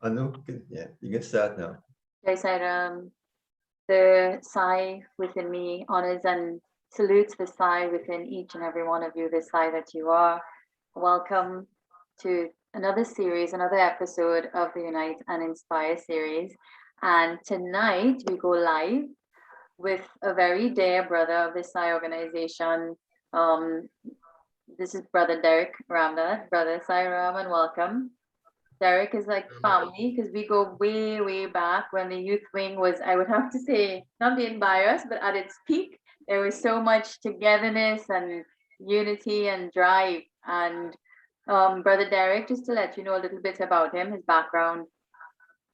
Anu, yeah, you can start now. Jai Sai the Sai within me honors and salutes the Sai within each and every one of you, the Sai that you are. Welcome to another series, another episode of the Unite and Inspire series. And tonight we go live with a very dear brother of the Sai organization. This is Brother Derek Ramnath. Brother Sai Ram, welcome. Derek is like family because we go way, way back when the youth wing was, I would have to say, not being biased, but at its peak, there was so much togetherness and unity and drive. And Brother Derek, just to let you know a little bit about him, his background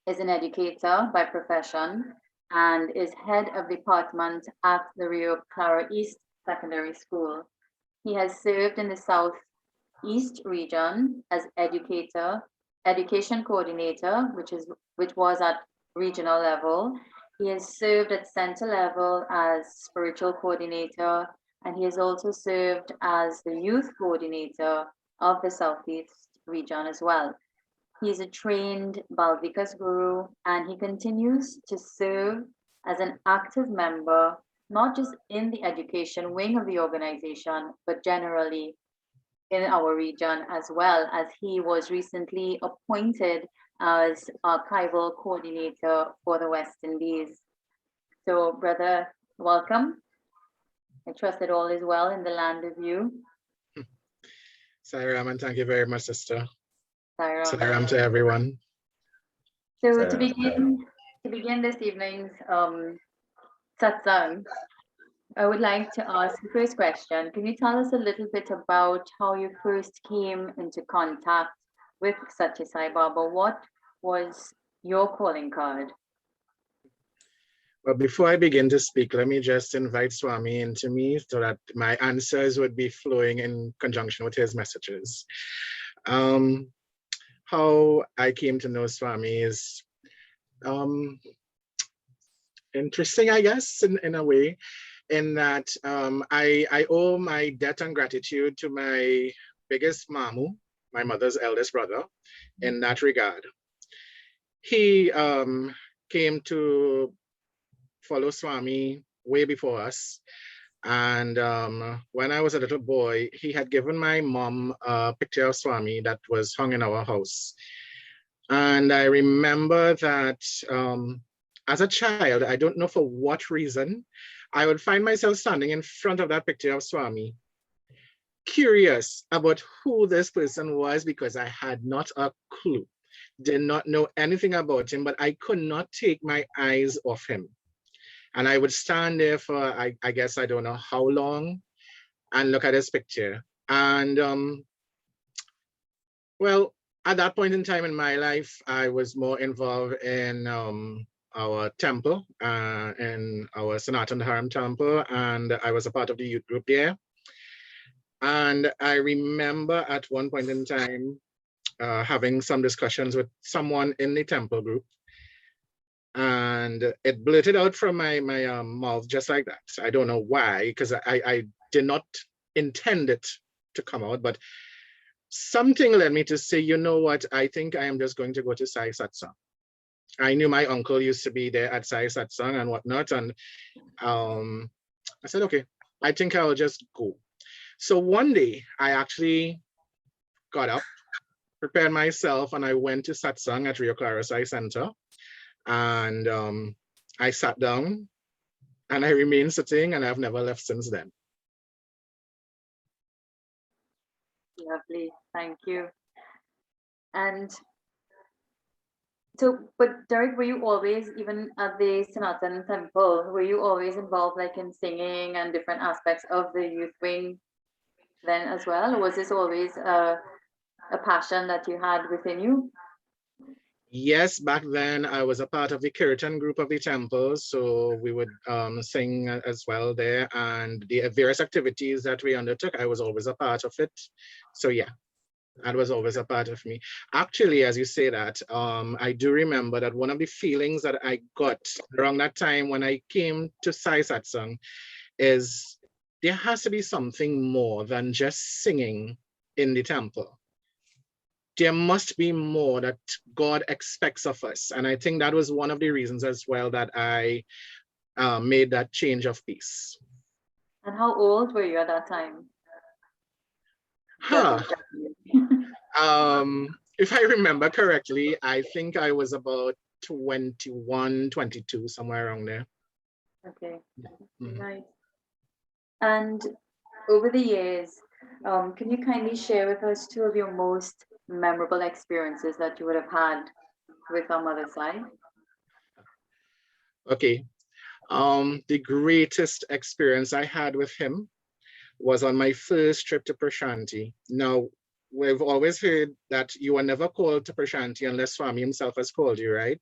is an educator by profession and is head of department at the Rio Claro East Secondary School. He has served in the Southeast region as education coordinator, which was at regional level. He has served at center level as spiritual coordinator, and he has also served as the youth coordinator of the Southeast region as well. He's a trained Balvikas guru, and he continues to serve as an active member, not just in the education wing of the organization, but generally in our region, as well as he was recently appointed as archival coordinator for the West Indies. So, brother, welcome. I trust that all is well in the land of you. Sai Ram, and thank you very much, sister. Sai Ram. Sai Ram to everyone. So to begin this evening's satsang, I would like to ask the first question. Can you tell us a little bit about how you first came into contact with Satya Sai Baba? What was your calling card? Well, before I begin to speak, let me just invite Swami into me so that my answers would be flowing in conjunction with his messages. How I came to know Swami is interesting, I guess, in a way. In that I owe my debt and gratitude to my biggest mamu, my mother's eldest brother, in that regard. He came to follow Swami way before us. And when I was a little boy, he had given my mom a picture of Swami that was hung in our house. And I remember that as a child, I don't know for what reason, I would find myself standing in front of that picture of Swami, curious about who this person was because I had not a clue, did not know anything about him, but I could not take my eyes off him. And I would stand there for, I guess, I don't know how long, and look at his picture. And well, at that point in time in my life, I was more involved in our temple, in our Sanatana Dharam temple, and I was a part of the youth group there. And I remember at one point in time having some discussions with someone in the temple group, and it blurted out from my mouth just like that. I don't know why, because I did not intend it to come out, but something led me to say, you know what, I think I am just going to go to Sai Satsang. I knew my uncle used to be there at Sai Satsang and whatnot. And I said, okay, I think I'll just go. So one day I actually got up, prepared myself, and I went to Satsang at Rio Claro Sai Center. And I sat down and I remained sitting, and I've never left since then. Lovely, thank you. And so, but Derek, were you always, even at the Sanatan temple, were you always involved like in singing and different aspects of the youth wing then as well? Or was this always a passion that you had within you? Yes, back then I was a part of the Kirtan group of the temple, so we would sing as well there, and the various activities that we undertook, I was always a part of it. So yeah, that was always a part of me. Actually, as you say that, I do remember that one of the feelings that I got around that time when I came to Sai Satsang is there has to be something more than just singing in the temple. there must be more that God expects of us. And I think that was one of the reasons as well that I made that change of pace. And how old were you at that time? Huh. If I remember correctly, I think I was about 21, 22, somewhere around there. Okay, Mhm. nice. And over the years, can you kindly share with us two of your most memorable experiences that you would have had with our mother side? Okay. The greatest experience I had with him was on my first trip to Prashanti. Now, we've always heard that you are never called to Prashanti unless Swami himself has called you, right?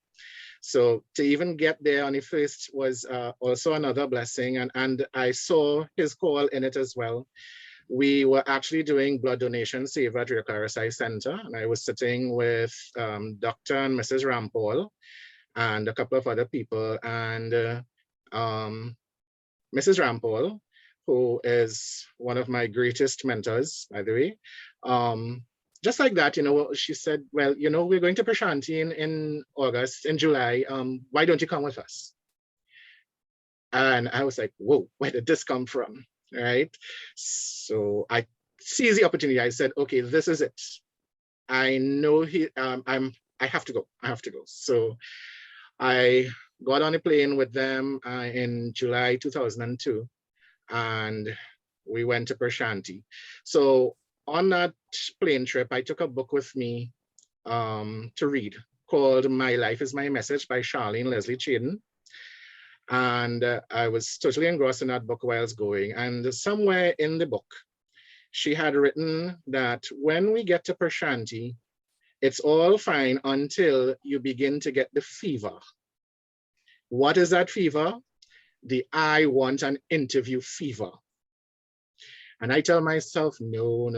So to even get there on the first was also another blessing. And I saw his call in it as well. We were actually doing blood donation save at Sai Center. And I was sitting with Dr. and Mrs. Rampal and a couple of other people. And Mrs. Rampal, who is one of my greatest mentors, by the way, just like that, she said, well, we're going to Prashanti in August, in July. Why don't you come with us? And I was like, whoa, where did this come from? Right? So I seized the opportunity. I said, okay, this is it. I know I have to go. I have to go. So I got on a plane with them in July 2002, and we went to Prashanti. So on that plane trip, I took a book with me to read called My Life is My Message by Charlene Leslie Chaden. And I was totally engrossed in that book while I was going. And somewhere in the book, she had written that when we get to Prashanti, it's all fine until you begin to get the fever. What is that fever? The I want an interview fever. And I tell myself, no.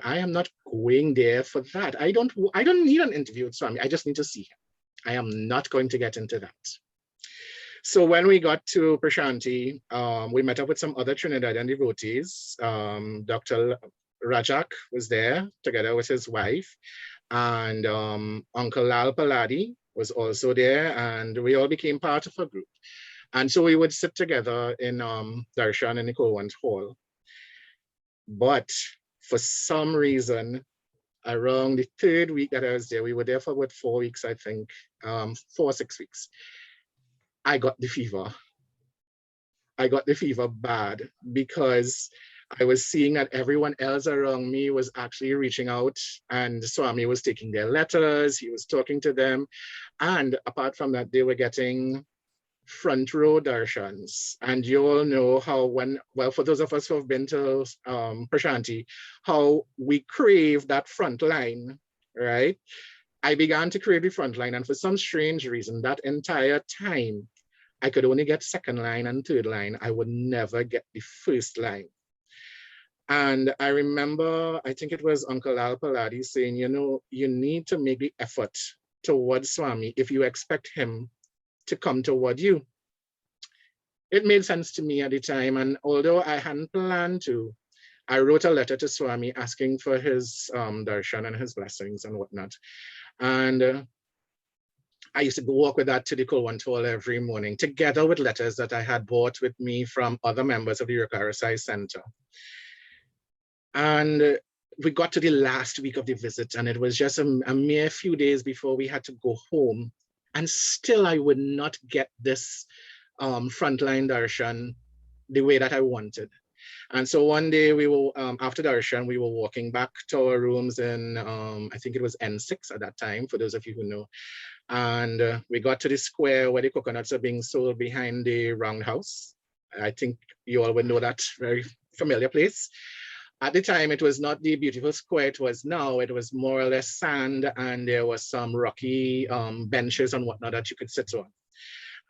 I am not going there for that. I don't need an interview with Swami. I just need to see him. I am not going to get into that. So when we got to Prashanti, we met up with some other Trinidadian devotees. Dr. Rajak was there together with his wife, and Uncle Lal Paladi was also there, and we all became part of a group. And so we would sit together in Darshan in the Kowant Hall. But for some reason, around the third week that I was there, we were there for about 4 weeks, I think, 4 or 6 weeks. I got the fever. I got the fever bad because I was seeing that everyone else around me was actually reaching out, and Swami was taking their letters, he was talking to them. And apart from that, they were getting front row darshans. And you all know how for those of us who have been to Prashanti, how we crave that front line, right? I began to crave the front line, and for some strange reason, that entire time, I could only get second line and third line. I would never get the first line. And I remember, I think it was Uncle Al Paladi saying, you need to make the effort towards Swami if you expect him to come toward you. It made sense to me at the time. And although I hadn't planned to, I wrote a letter to Swami asking for his darshan and his blessings and whatnot. And I used to go walk with that to the Kulwant Hall every morning, together with letters that I had brought with me from other members of the Rukarasai Center. And we got to the last week of the visit, and it was just a mere few days before we had to go home. And still I would not get this frontline darshan the way that I wanted. And so one day we were, after darshan, we were walking back to our rooms in, I think it was N6 at that time, for those of you who know. And we got to the square where the coconuts are being sold behind the roundhouse. I think you all would know that very familiar place. At the time, it was not the beautiful square it was now. It was more or less sand, and there was some rocky benches and whatnot that you could sit on.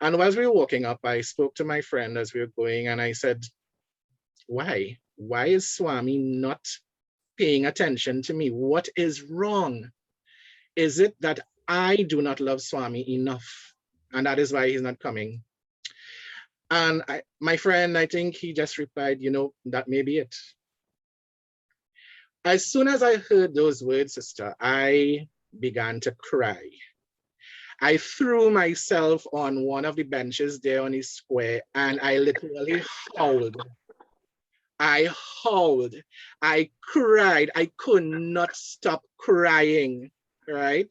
And as we were walking up, I spoke to my friend as we were going, and I said, why? Why is Swami not paying attention to me? What is wrong? Is it that I do not love Swami enough, and that is why he's not coming? And my friend, I think he just replied, that may be it. As soon as I heard those words, sister, I began to cry. I threw myself on one of the benches there on the square and I literally howled. I howled. I cried. I could not stop crying. Right.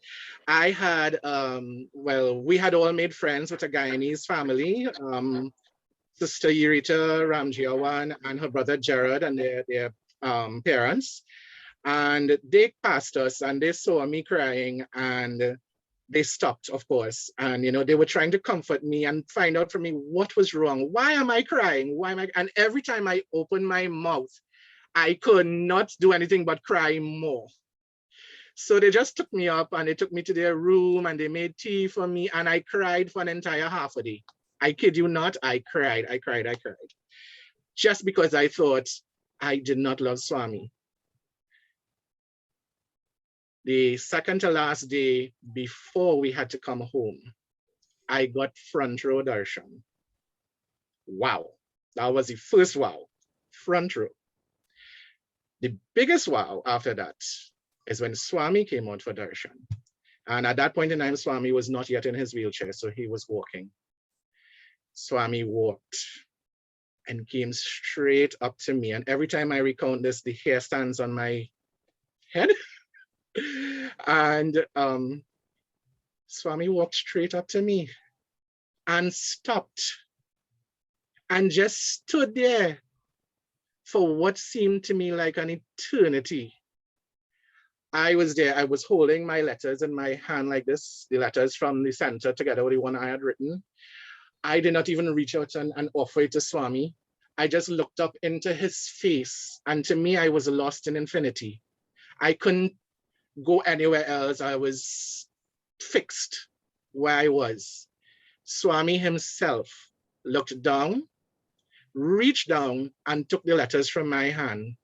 I had, well, we had all made friends with a Guyanese family. Sister Yurita Ramjiawan and her brother Jared and their parents. And they passed us and they saw me crying and they stopped, of course. And, you know, they were trying to comfort me and find out from me what was wrong. Why am I crying? Why am I? And every time I opened my mouth, I could not do anything but cry more. So they just took me up and they took me to their room and they made tea for me. And I cried for an entire half a day. I kid you not, I cried. Just because I thought I did not love Swami. The second to last day before we had to come home, I got front row darshan. Wow, that was the first wow, front row. The biggest wow after that is when Swami came out for darshan. And at that point in time, Swami was not yet in his wheelchair, so he was walking. Swami walked and came straight up to me. And every time I recount this, the hair stands on my head. And Swami walked straight up to me and stopped and just stood there for what seemed to me like an eternity. I was there, I was holding my letters in my hand like this, the letters from the center together with the one I had written. I did not even reach out and offer it to Swami. I just looked up into his face, and to me, I was lost in infinity. I couldn't go anywhere else. I was fixed where I was. Swami himself looked down, reached down and took the letters from my hand.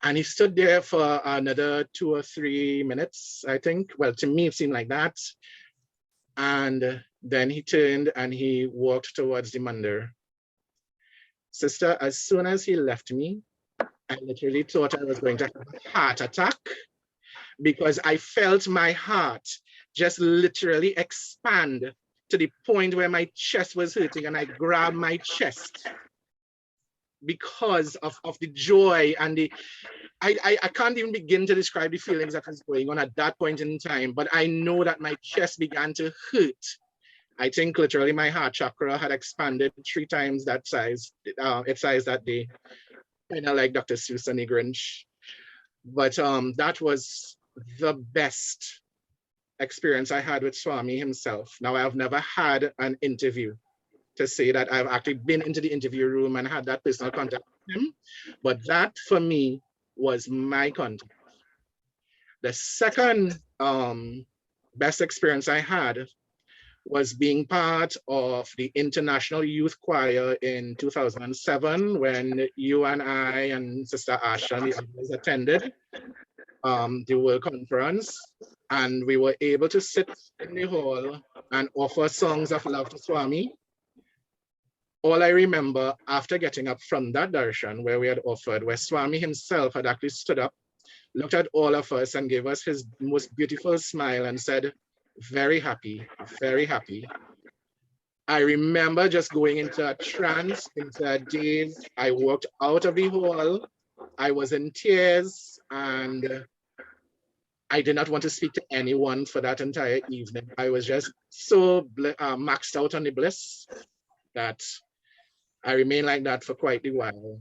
And he stood there for another 2 or 3 minutes, I think. Well, to me, it seemed like that. And then he turned and he walked towards the mandir. Sister, as soon as he left me, I literally thought I was going to have a heart attack because I felt my heart just literally expand to the point where my chest was hurting and I grabbed my chest because of the joy and I can't even begin to describe the feelings that was going on at that point in time, but I know that my chest began to hurt. I think literally my heart chakra had expanded 3 times that size, its size that day. Kind of like Dr. Seuss and the Grinch. But that was the best experience I had with Swami himself. Now, I've never had an interview to say that I've actually been into the interview room and had that personal contact with him. But that for me was my contact. The second best experience I had was being part of the International Youth Choir in 2007 when you and I and Sister Asha and the others attended the World Conference, and we were able to sit in the hall and offer songs of love to Swami. All I remember after getting up from that darshan where we had offered, where Swami himself had actually stood up, looked at all of us and gave us his most beautiful smile and said, very happy, very happy. I remember just going into a trance, into a daze. I walked out of the hall. I was in tears and I did not want to speak to anyone for that entire evening. I was just so maxed out on the bliss that I remained like that for quite a while.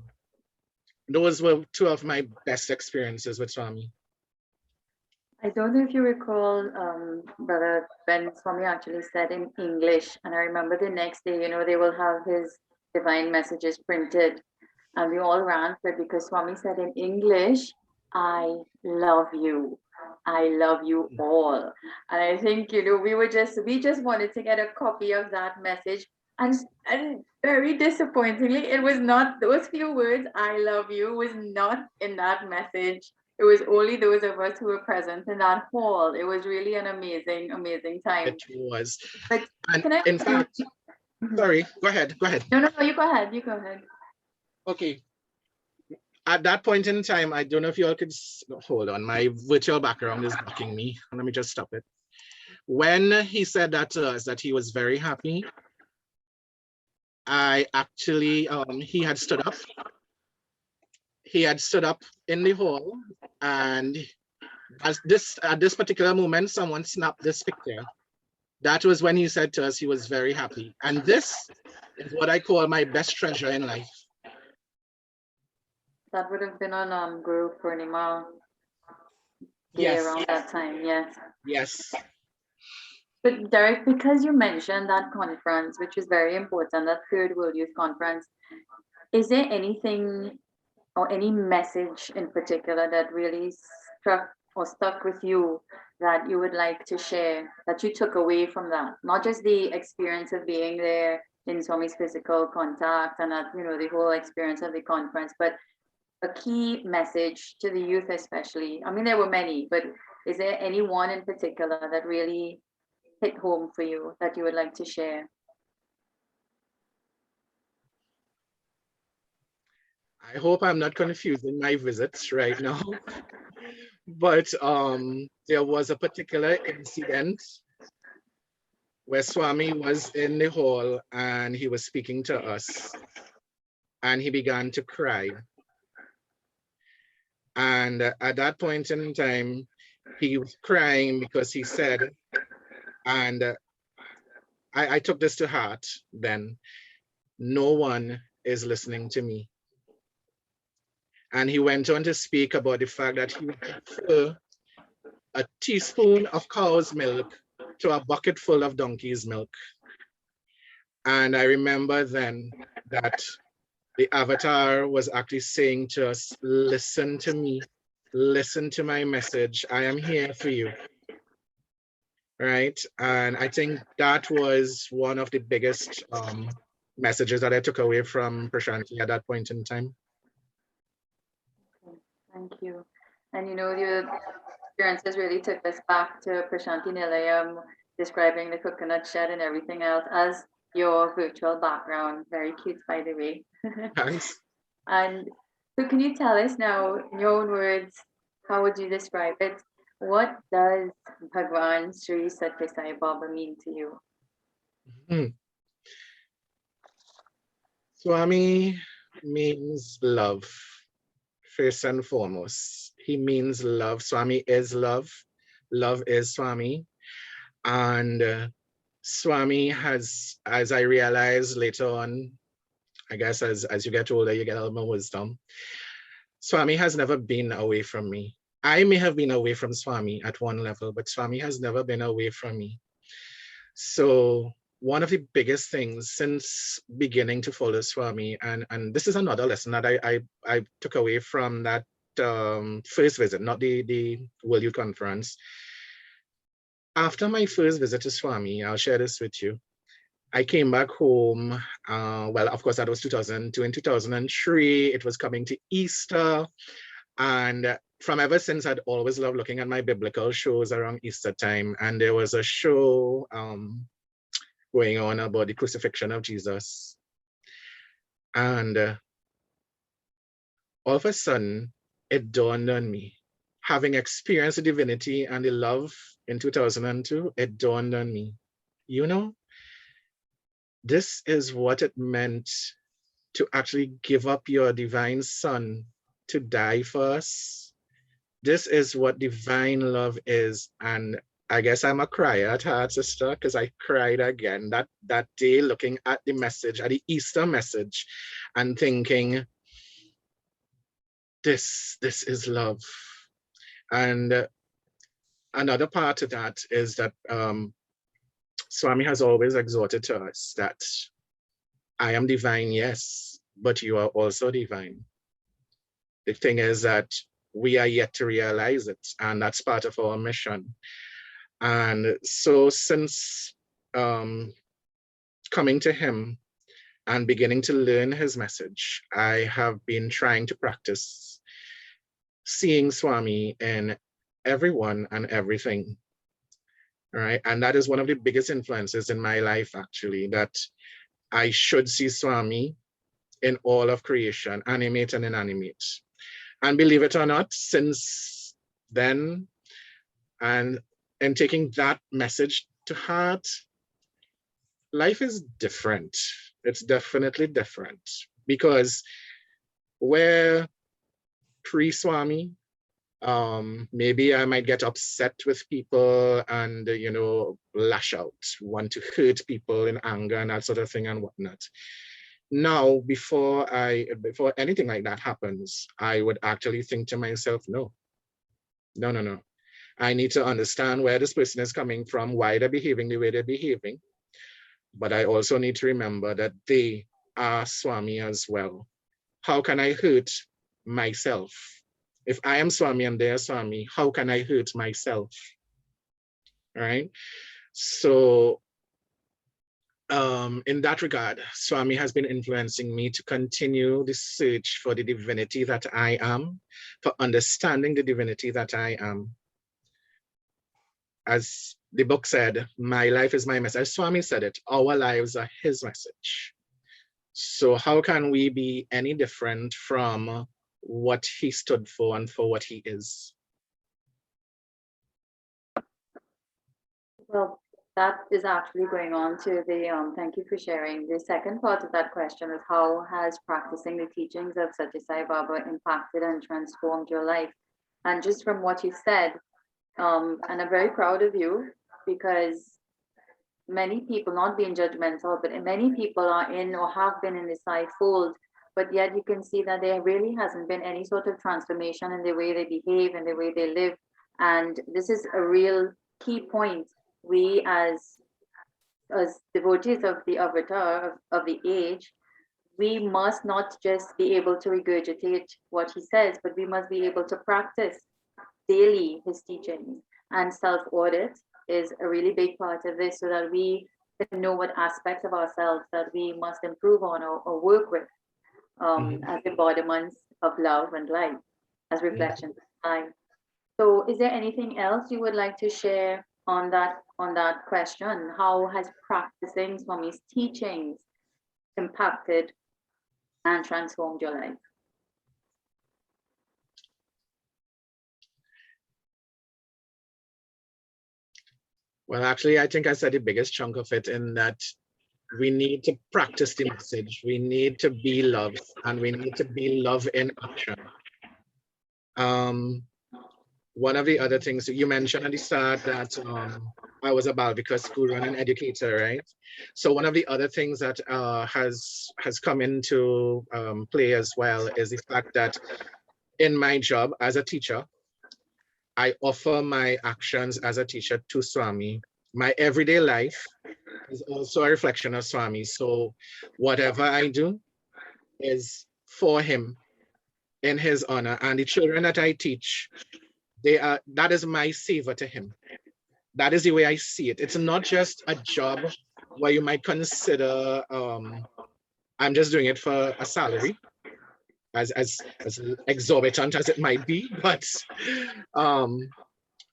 Those were 2 of my best experiences with Swami. I don't know if you recall, brother, when Swami actually said in English, and I remember the next day, you know, they will have his divine messages printed, and we all ran for it because Swami said in English, I love you. I love you all. And I think, you know, we just wanted to get a copy of that message. And very disappointingly, it was not those few words, I love you, was not in that message. It was only those of us who were present in that hall. It was really an amazing, amazing time. It was. But and can I in fact, sorry, go ahead. No, you go ahead. You go ahead. Okay. at that point in time, I don't know if you all could hold on. My virtual background is blocking me. Let me just stop it. When he said that to us, that he was very happy, I actually, he had stood up. He had stood up in the hall, and at this particular moment, someone snapped this picture. That was when he said to us he was very happy. And this is what I call my best treasure in life. That would have been on Guru Purnima day Yes, around that time, yes. yes. But Derek, because you mentioned that conference, which was very important, that Third World Youth Conference, is there anything or any message in particular that really struck or stuck with you that you would like to share, that you took away from that? Not just the experience of being there in Swami's physical contact and that, you know, the whole experience of the conference, but a key message to the youth especially. I mean, there were many, but is there any one in particular that really hit home for you that you would like to share? I hope I'm not confusing my visits right now. But there was a particular incident where Swami was in the hall and he was speaking to us and he began to cry. And at that point in time, he was crying because he said, and I took this to heart then, no one is listening to me. And he went on to speak about the fact that he would prefer a teaspoon of cow's milk to a bucket full of donkey's milk. And I remember then that the avatar was actually saying to us, listen to me, listen to my message. I am here for you. Right. And I think that was one of the biggest messages that I took away from Prashanti at that point in time. Thank you. And you know, your experiences really took us back to Prashanti Nilayam, describing the coconut shed and everything else as your virtual background. Very cute, by the way. Thanks. And so can you tell us now, in your own words, how would you describe it? What does Bhagwan Sri Satya Sai Baba mean to you? Swami means love, first and foremost. He means love. Swami is love. Love is Swami. And Swami has, as I realized later on, I guess as you get older, you get a little more wisdom. Swami has never been away from me. I may have been away from Swami at one level, but Swami has never been away from me. So one of the biggest things since beginning to follow Swami, and this is another lesson that I took away from that first visit, not the World Youth Conference. After my first visit to Swami, I'll share this with you. I came back home. Well, of course, that was 2002. In 2003, it was coming to Easter. And from ever since, I'd always loved looking at my biblical shows around Easter time. And there was a show going on about the crucifixion of Jesus. And all of a sudden, it dawned on me. Having experienced the divinity and the love in 2002, it dawned on me, you know, this is what it meant to actually give up your divine son to die for us. This is what divine love is. And I guess I'm a crier at heart, sister, because I cried again that day looking at the message, at the Easter message, and thinking, this is love. And another part of that is that Swami has always exhorted to us that I am divine, yes, but you are also divine. The thing is that we are yet to realize it, and that's part of our mission. And so since coming to him and beginning to learn his message, I have been trying to practice seeing Swami in everyone and everything. Right. And that is one of the biggest influences in my life, actually, that I should see Swami in all of creation, animate and inanimate. And believe it or not, since then, and taking that message to heart, life is different. It's definitely different because where pre-Swami, maybe I might get upset with people and, lash out, want to hurt people in anger and that sort of thing and whatnot. Now, before anything like that happens, I would actually think to myself, no. I need to understand where this person is coming from, why they're behaving the way they're behaving. But I also need to remember that they are Swami as well. How can I hurt myself? If I am Swami and they are Swami, how can I hurt myself? All right. So in that regard, Swami has been influencing me to continue the search for the divinity that I am, for understanding the divinity that I am. As the book said, my life is my message. Swami said it, our lives are his message. So how can we be any different from what he stood for and for what he is? Well, that is actually going on to the, thank you for sharing. The second part of that question is how has practicing the teachings of Satya Sai Baba impacted and transformed your life? And just from what you said, and I'm very proud of you because many people, not being judgmental, but many people are in or have been in the Sai fold, but yet you can see that there really hasn't been any sort of transformation in the way they behave and the way they live. And this is a real key point. We as devotees of the avatar of the age, we must not just be able to regurgitate what he says, but we must be able to practice daily his teachings. And self-audit is a really big part of this so that we can know what aspects of ourselves that we must improve on or work with as embodiments of love and light, as reflections of time. So is there anything else you would like to share on that question? How has practicing Swami's teachings impacted and transformed your life? Well, actually, I think I said the biggest chunk of it in that we need to practice the message. We need to be love, and we need to be love in action. One of the other things you mentioned at the start that I was a Balvika guru and an educator, right? So one of the other things that has come into play as well is the fact that in my job as a teacher, I offer my actions as a teacher to Swami. My everyday life is also a reflection of Swami. So whatever I do is for him, in his honor. And the children that I teach, that is my savor to him. That is the way I see it. It's not just a job where you might consider I'm just doing it for a salary, as exorbitant as it might be, but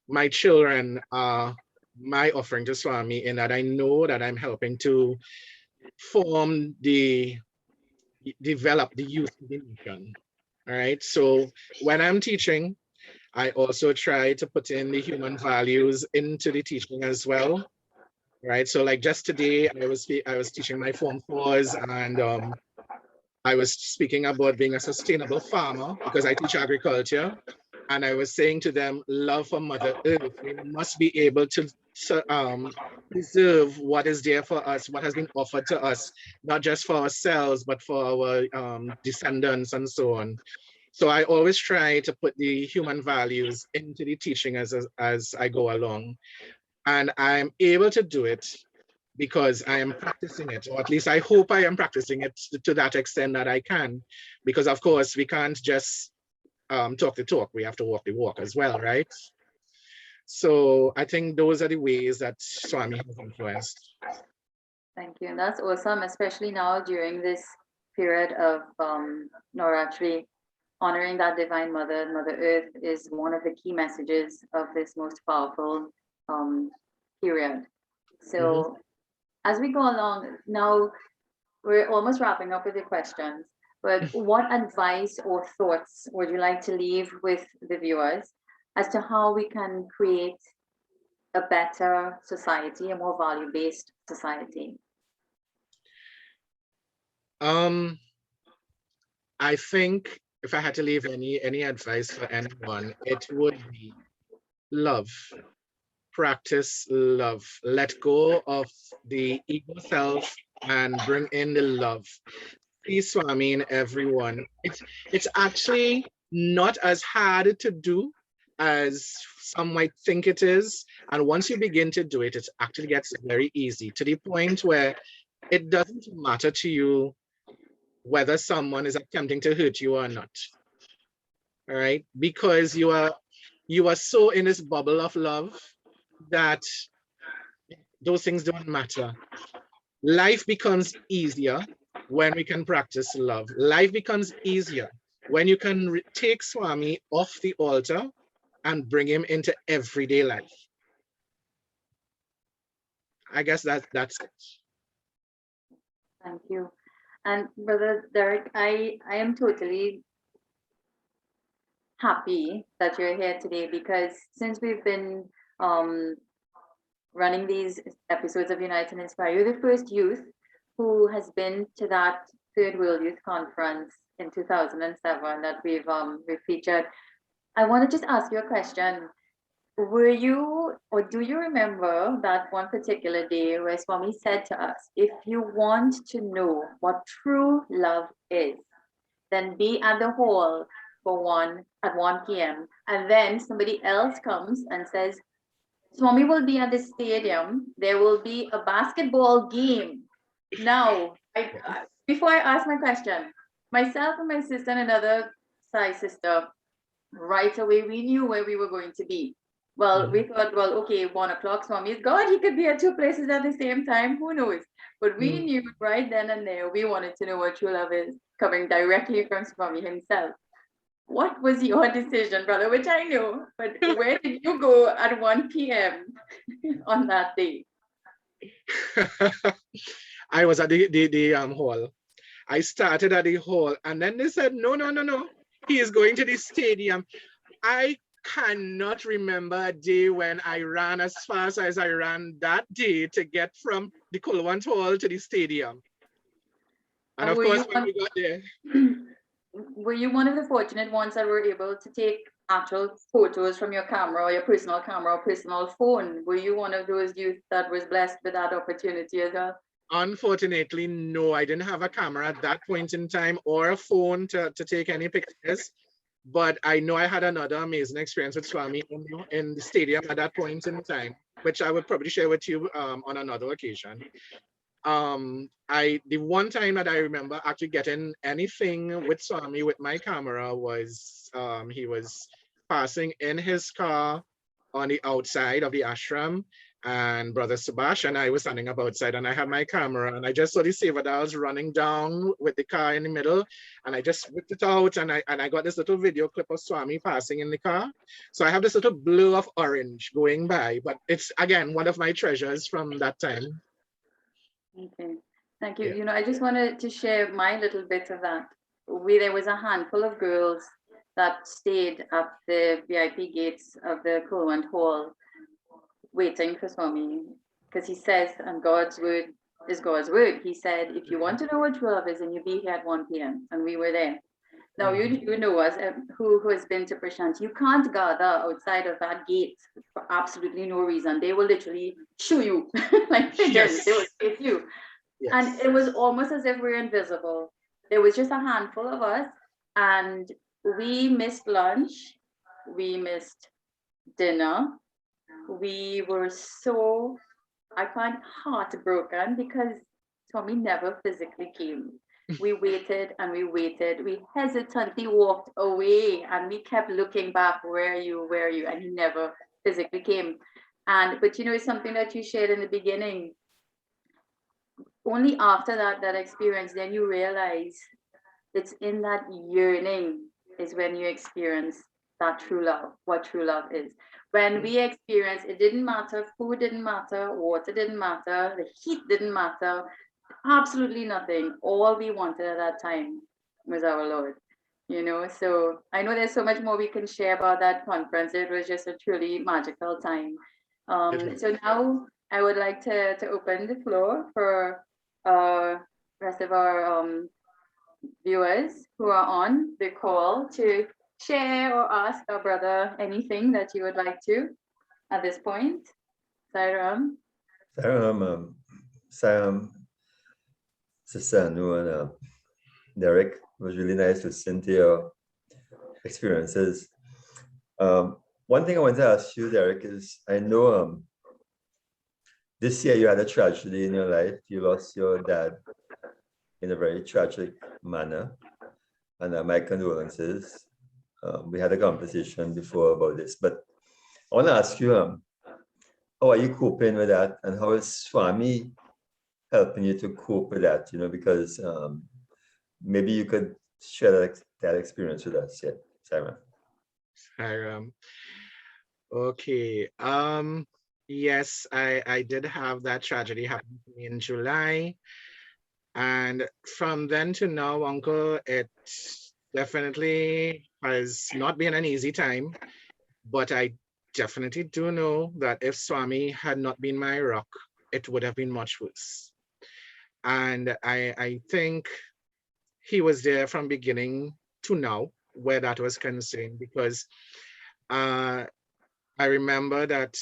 my children are my offering to Swami in that I know that I'm helping to develop the youth of the nation. All right. So when I'm teaching, I also try to put in the human values into the teaching as well. Right. So like just today, I was teaching my Form 4s and I was speaking about being a sustainable farmer because I teach agriculture. And I was saying to them, love for Mother Earth. We must be able to preserve what is there for us, what has been offered to us, not just for ourselves, but for our descendants and so on. So I always try to put the human values into the teaching as I go along. And I'm able to do it because I am practicing it, or at least I hope I am practicing it to that extent that I can. Because of course, we can't just talk the talk, we have to walk the walk as well, right? So I think those are the ways that Swami has influenced. Thank you. And that's awesome, especially now during this period of Navratri. Honoring that Divine Mother, Mother Earth, is one of the key messages of this most powerful period. So as we go along, now we're almost wrapping up with the questions. but what advice or thoughts would you like to leave with the viewers as to how we can create a better society, a more value-based society? I think if I had to leave any advice for anyone, it would be love. Practice love. Let go of the ego self and bring in the love. See Swami in everyone. It's actually not as hard to do as some might think it is. And once you begin to do it, it actually gets very easy to the point where it doesn't matter to you whether someone is attempting to hurt you or not. All right, because you are so in this bubble of love that those things don't matter. Life becomes easier when we can practice love. Life becomes easier when you can take Swami off the altar and bring him into everyday life. I guess that's it. Thank you. And Brother Derek, I am totally happy that you're here today, because since we've been running these episodes of Unite and Inspire, you're the first youth who has been to that Third World Youth Conference in 2007 that we've featured. I want to just ask you a question. Were you, or do you remember that one particular day where Swami said to us, if you want to know what true love is, then be at the hall at 1 p.m. And then somebody else comes and says, Swami will be at the stadium. There will be a basketball game. Now, before I ask my question, myself and my sister and another Sai sister, right away, we knew where we were going to be. Well, we thought, well, okay, 1 o'clock, Swami is God, he could be at two places at the same time, who knows? But we knew right then and there, we wanted to know what true love is, coming directly from Swami himself. What was your decision, brother? Which I know, but where did you go at 1 p.m. on that day? I was at the hall. I started at the hall, and then they said, no, he is going to the stadium. I cannot remember a day when I ran as fast as I ran that day to get from the Kulwant Hall to the stadium. And of course, when we got there. Were you one of the fortunate ones that were able to take actual photos from your camera or your personal camera or personal phone? Were you one of those youth that was blessed with that opportunity as well? Unfortunately, no, I didn't have a camera at that point in time or a phone to take any pictures. But I know I had another amazing experience with Swami in the stadium at that point in time, which I would probably share with you on another occasion. The one time that I remember actually getting anything with Swami with my camera was he was passing in his car on the outside of the ashram, and Brother Subhash and I were standing up outside, and I had my camera, and I just saw the Sevadals running down with the car in the middle, and I just whipped it out, and I got this little video clip of Swami passing in the car. So I have this little blur of orange going by, but it's again one of my treasures from that time. Okay, thank you. Yeah. You know, I just wanted to share my little bit of that. There was a handful of girls that stayed at the VIP gates of the Kulwant Hall waiting for Swami, because he says, and God's word is God's word. He said, if you want to know what true love is, then you be here at 1 p.m. And we were there. Now, you know us, who has been to Prashant, you can't gather outside of that gate for absolutely no reason. They will literally shoo you like pigeons. Yes. They will chase you. Yes. And it was almost as if we're invisible. There was just a handful of us, and we missed lunch. We missed dinner. We were so, I find, heartbroken because Tommy never physically came. We waited and we waited. We hesitantly walked away and we kept looking back, where are you? And he never physically came. But you know, it's something that you shared in the beginning. Only after that experience, then you realize it's in that yearning is when you experience that true love, what true love is. When we experienced, it didn't matter, food didn't matter, water didn't matter, the heat didn't matter, absolutely nothing. All we wanted at that time was our Lord. So I know there's so much more we can share about that conference. It was just a truly magical time. So now I would like to open the floor for rest of our viewers who are on the call to share or ask our brother anything that you would like to at this point. Sairam. Sam, Sister Anu, and Derek, it was really nice to listen to your experiences. One thing I want to ask you, Derek, is I know this year you had a tragedy in your life. You lost your dad in a very tragic manner, and my condolences. We had a conversation before about this, but I want to ask you, how are you coping with that, and how is Swami helping you to cope with that? Because maybe you could share that experience with us. Yeah, Simon. Okay. Yes, I did have that tragedy happen to me in July. And from then to now, Uncle, it definitely has not been an easy time. But I definitely do know that if Swami had not been my rock, it would have been much worse. And I think he was there from beginning to now, where that was concerned, because I remember that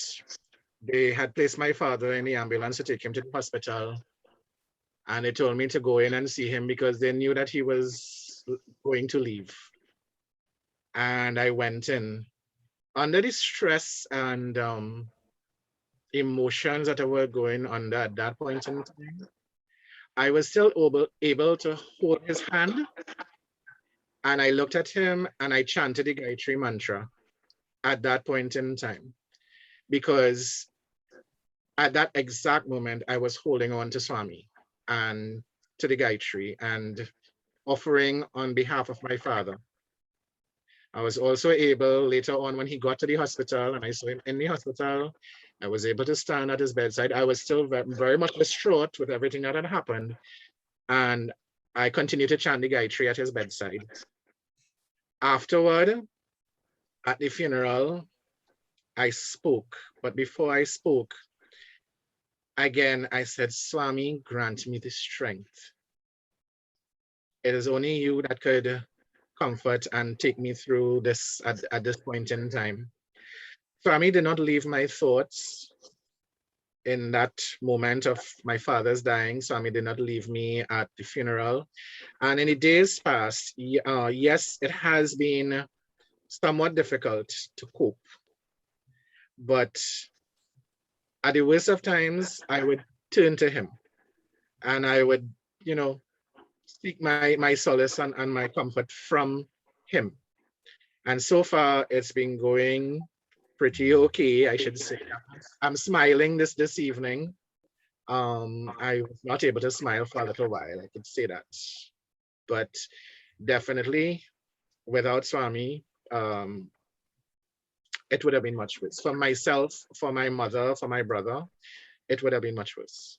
they had placed my father in the ambulance to take him to the hospital. And they told me to go in and see him because they knew that he was going to leave. And I went in. Under the stress and emotions that I were going under at that point in time, I was still able to hold his hand. And I looked at him and I chanted the Gayatri mantra at that point in time, because at that exact moment, I was holding on to Swami and to the Gayatri and offering on behalf of my father. I was also able later on when he got to the hospital and I saw him in the hospital, I was able to stand at his bedside. I was still very much distraught with everything that had happened. And I continued to chant the Gayatri at his bedside. Afterward, at the funeral, I spoke. But before I spoke, again, I said, Swami, grant me the strength. It is only you that could comfort and take me through this at this point in time. Swami did not leave my thoughts in that moment of my father's dying. Swami did not leave me at the funeral. And in the days past, yes, it has been somewhat difficult to cope. But at the worst of times, I would turn to him and I would, seek my solace and my comfort from him. And so far, it's been going pretty okay, I should say. I'm smiling this evening. I was not able to smile for a little while, I could say that. But definitely, without Swami, it would have been much worse. For myself, for my mother, for my brother, it would have been much worse.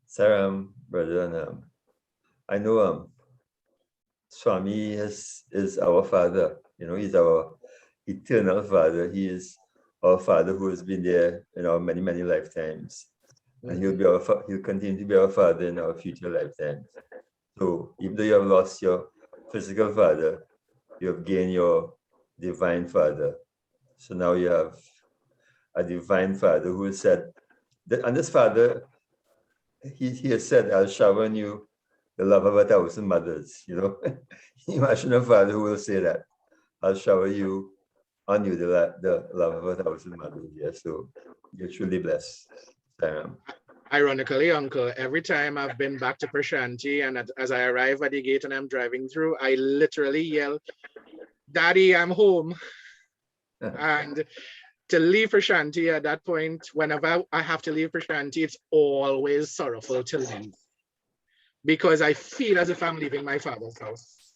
Sarah, brother, and I know Swami is our father. He's our eternal father. He is our father who has been there in our many, many lifetimes. And he'll continue to be our father in our future lifetimes. So even though you have lost your physical father, you have gained your divine father. So now you have a divine father who said, and this father, he has said, I'll shower on you the love of 1,000 mothers. Imagine a father who will say that. I'll shower on you the love of 1,000 mothers. Yeah, so you're truly blessed. Ironically, Uncle, every time I've been back to Prashanti and as I arrive at the gate and I'm driving through, I literally yell, Daddy, I'm home. And to leave Prashanti at that point, whenever I have to leave Prashanti, it's always sorrowful to leave, because I feel as if I'm leaving my father's house.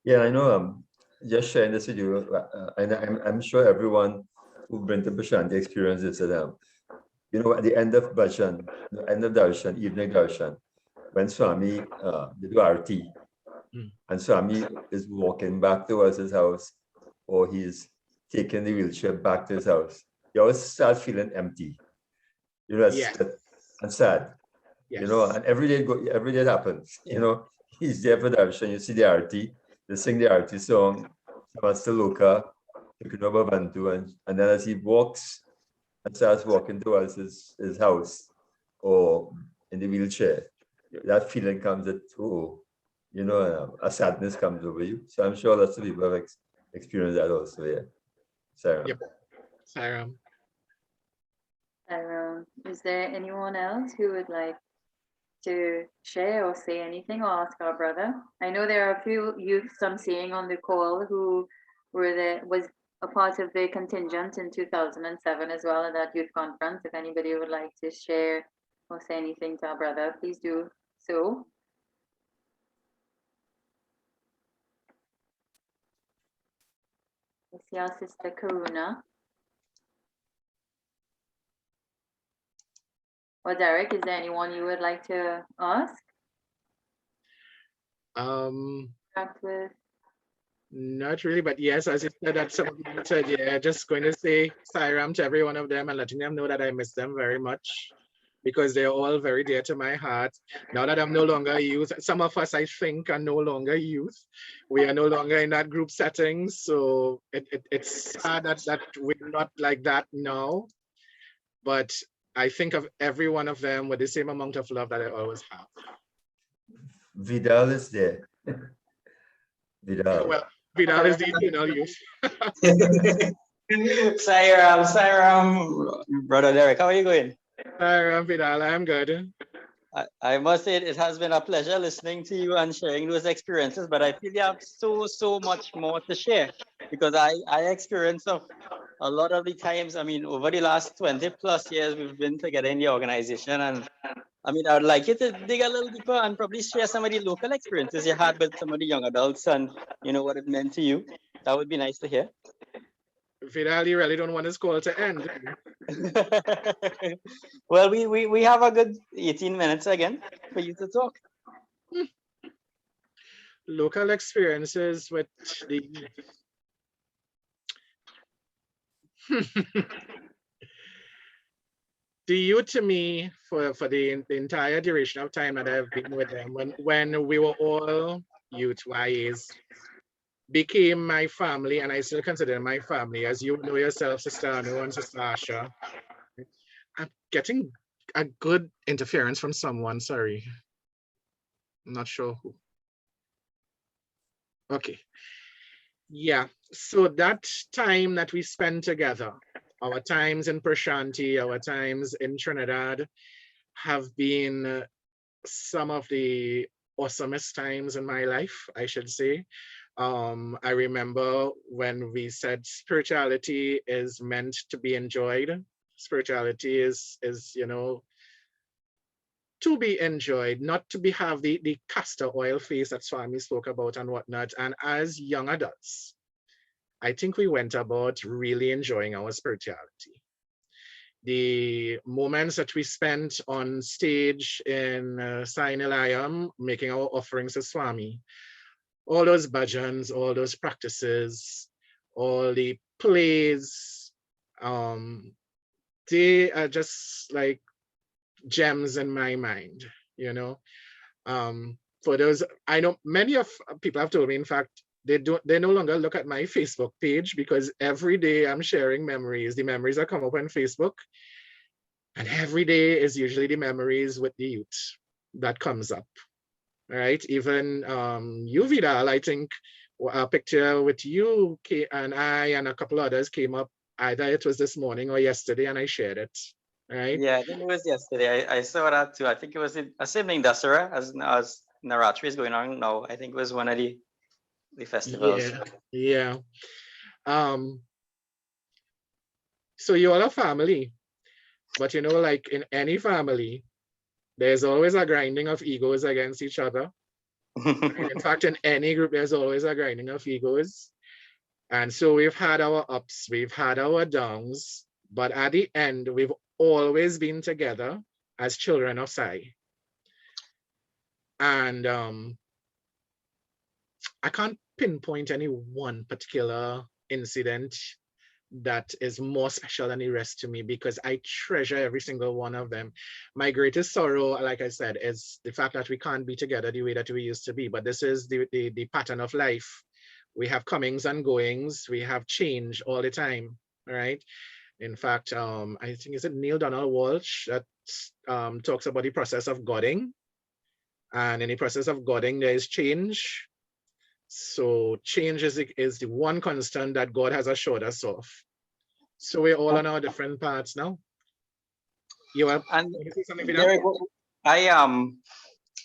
Yeah, I know. Just sharing this with you, and I'm sure everyone who've been to Prashanti experiences it. At the end of bhajan, the end of darshan, evening darshan, when Swami they do RT, and Swami is walking back towards his house, or he's taking the wheelchair back to his house, you always start feeling empty. You know, Yes. and sad. Yes. You know, and every day it happens. You know, he's there for the darshan. You see the RT, they sing the RT song, Samasta Loka, Tukunoba Bantu, and then as he walks and starts walking towards his house or in the wheelchair, that feeling comes that, oh, you know, a sadness comes over you. So I'm sure lots of people have experienced that also, yeah. Sarah. Yep. Sarah. Is there anyone else who would like to share or say anything or ask our brother? I know there are a few youths I'm seeing on the call who was a part of the contingent in 2007 as well at that youth conference. If anybody would like to share or say anything to our brother, please do so. I see our sister Karuna. Or Derek, is there anyone you would like to ask? Start with. Not really, but yes, as you said, that somebody said, yeah, just going to say Sairam to every one of them and letting them know that I miss them very much because they're all very dear to my heart. Now that I'm no longer a youth, some of us, I think, are no longer youth. We are no longer in that group setting. So it's sad that we're not like that now. But I think of every one of them with the same amount of love that I always have. Vidal is there. Vidal. Well, Vidal is the eternal youth. Sairam, brother Derek, how are you going? Sairam, Vidal, I'm good. I must say it has been a pleasure listening to you and sharing those experiences, but I feel you have so much more to share because I experienced of a lot of the times, I mean, over the last 20 plus years, we've been together in the organization. And I mean, I would like you to dig a little deeper and probably share some of the local experiences you had with some of the young adults and, you know, what it meant to you. That would be nice to hear. Vidal, you really don't want this call to end. Well, we have a good 18 minutes again for you to talk. Local experiences with the the youth to me for the entire duration of time that I've been with them, when we were all youth YAs, became my family, and I still consider them my family. As you know yourself, Sister Anu and Sister Asha. I'm getting a good interference from someone, sorry. I'm not sure who. Okay. Yeah, so that time that we spent together, our times in Prashanti, our times in Trinidad, have been some of the awesomest times in my life, I should say. I remember when we said spirituality is meant to be enjoyed. Spirituality is you know, to be enjoyed, not to have the castor oil face that Swami spoke about and whatnot. And as young adults, I think we went about really enjoying our spirituality. The moments that we spent on stage in Sai and I, making our offerings to Swami, all those bhajans, all those practices, all the plays, they are just like gems in my mind, you know. For those, I know many of people have told me, in fact, they no longer look at my Facebook page because every day I'm sharing memories. The memories that come up on Facebook, and every day is usually the memories with the youth that comes up, right? Even you, Vidal, I think a picture with you and I and a couple others came up. Either it was this morning or yesterday, and I shared it, right? Yeah, I think it was yesterday. I saw that too. I think it was a sibling Dasara as Navaratri is going on now. I think it was one of the festivals. Yeah. So you all are family, but you know, like in any family, there's always a grinding of egos against each other. In fact, in any group, there's always a grinding of egos. And so we've had our ups, we've had our downs, but at the end, we've always been together as children of Sai. And I can't pinpoint any one particular incident that is more special than the rest to me because I treasure every single one of them. My greatest sorrow, like I said, is the fact that we can't be together the way that we used to be. But this is the pattern of life. We have comings and goings. We have change all the time, right? In fact, I think is it Neil Donald Walsh that talks about the process of Godding. And in the process of Godding, there is change. So change is the one constant that God has assured us of. So we're all on our different paths now. You want And to say something, Vidal? Derek,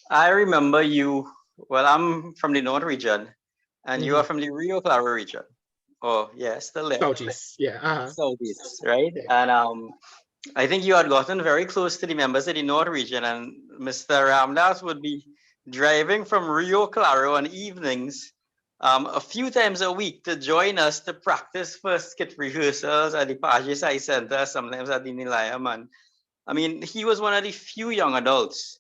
I remember you. Well, I'm from the North region, and you are from the Rio Claro region. Oh, yeah, still there. Southeast, yeah. Southeast, right? Yeah. And I think you had gotten very close to the members of the North region, and Mr. Ramdas would be driving from Rio Claro on evenings a few times a week to join us to practice for skit rehearsals at the Pages Eye Center, sometimes at the Nilayam. And I mean, he was one of the few young adults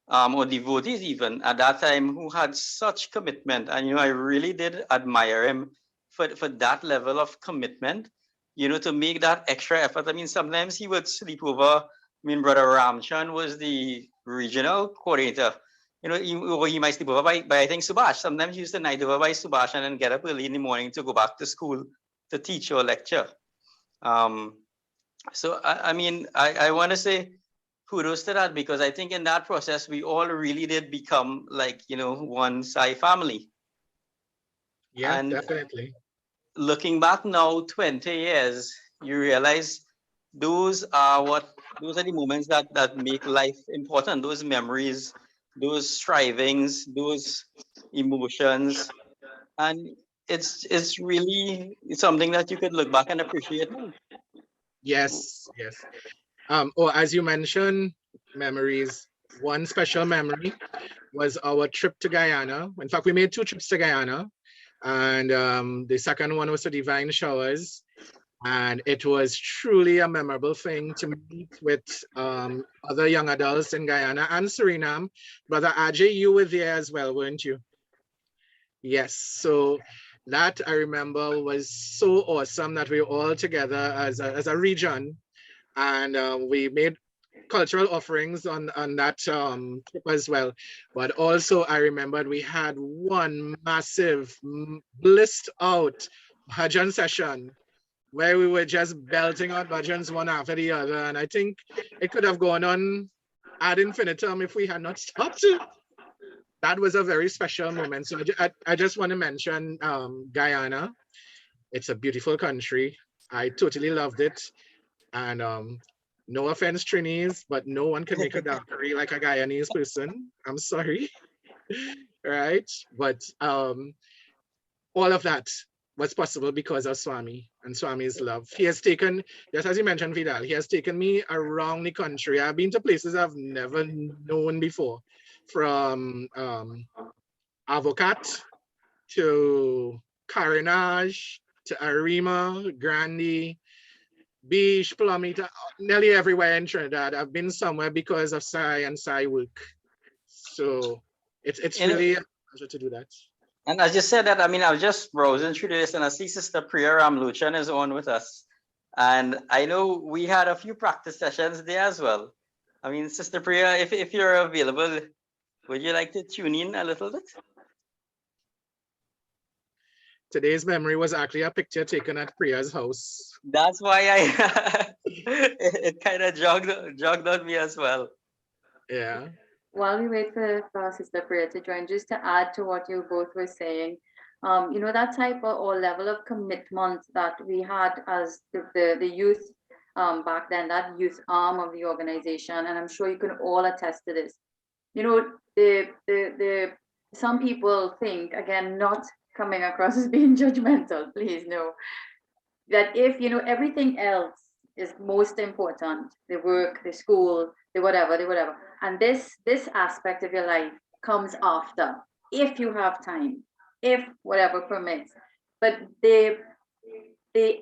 or devotees even at that time who had such commitment. And, I really did admire him for that level of commitment, to make that extra effort. I mean, sometimes he would sleep over. I mean, Brother Ramchan was the regional coordinator. He might sleep over by I think Subhash. Sometimes he used to night over by Subhash and then get up early in the morning to go back to school to teach or lecture. So I mean, I want to say kudos to that because I think in that process we all really did become like one Sai family. Yeah, And definitely. looking back now 20 years, you realize those are the moments that make life important. Those memories, those strivings, those emotions, and it's really something that you could look back and appreciate now. Yes. Or as you mentioned, memories. One special memory was our trip to Guyana. In fact, we made 2 trips to Guyana, and the second one was to Divine Showers. And it was truly a memorable thing to meet with other young adults in Guyana and Suriname. Brother Ajay, you were there as well, weren't you? Yes. So that I remember was so awesome that we were all together as a region, and we made cultural offerings on that trip as well. But also I remembered we had one massive blissed out bhajan session where we were just belting out bhajans one after the other. And I think it could have gone on ad infinitum if we had not stopped. That was a very special moment. So I just want to mention Guyana. It's a beautiful country. I totally loved it. And no offense, Trinis, but no one can make a daiquiri like a Guyanese person. I'm sorry. Right? But all of that was possible because of Swami and Swami's love. He has taken, just as you mentioned, Vidal, he has taken me around the country. I've been to places I've never known before, from Avocat to Carenage to Arima, Grandi, Beach, Plummy, nearly everywhere in Trinidad. I've been somewhere because of Sai and Sai work. So it's really a pleasure to do that. And I just said that, I mean, I was just browsing through this and I see Sister Priya Ramluchan is on with us. And I know we had a few practice sessions there as well. I mean, Sister Priya, if you're available, would you like to tune in a little bit? Today's memory was actually a picture taken at Priya's house. That's why it kind of jogged on me as well. Yeah. While we wait for Sister Priya to join, just to add to what you both were saying, that type of or level of commitment that we had as the youth back then, that youth arm of the organization, and I'm sure you can all attest to this. The some people think, again, not coming across as being judgmental, please no, that if everything else is most important, the work, the school, the whatever, and this aspect of your life comes after, if you have time, if whatever permits. But the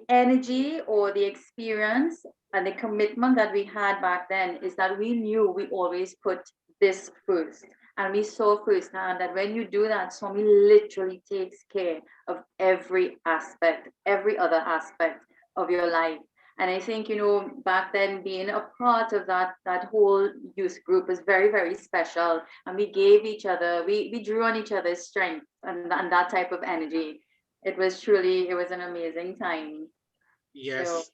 energy or the experience and the commitment that we had back then is that we knew we always put this first, And we saw firsthand that when you do that, Swami literally takes care of every aspect, every other aspect of your life. And I think, you know, back then being a part of that whole youth group was very, very special. And we gave each other, we drew on each other's strength and that type of energy. It was an amazing time. So, Yes,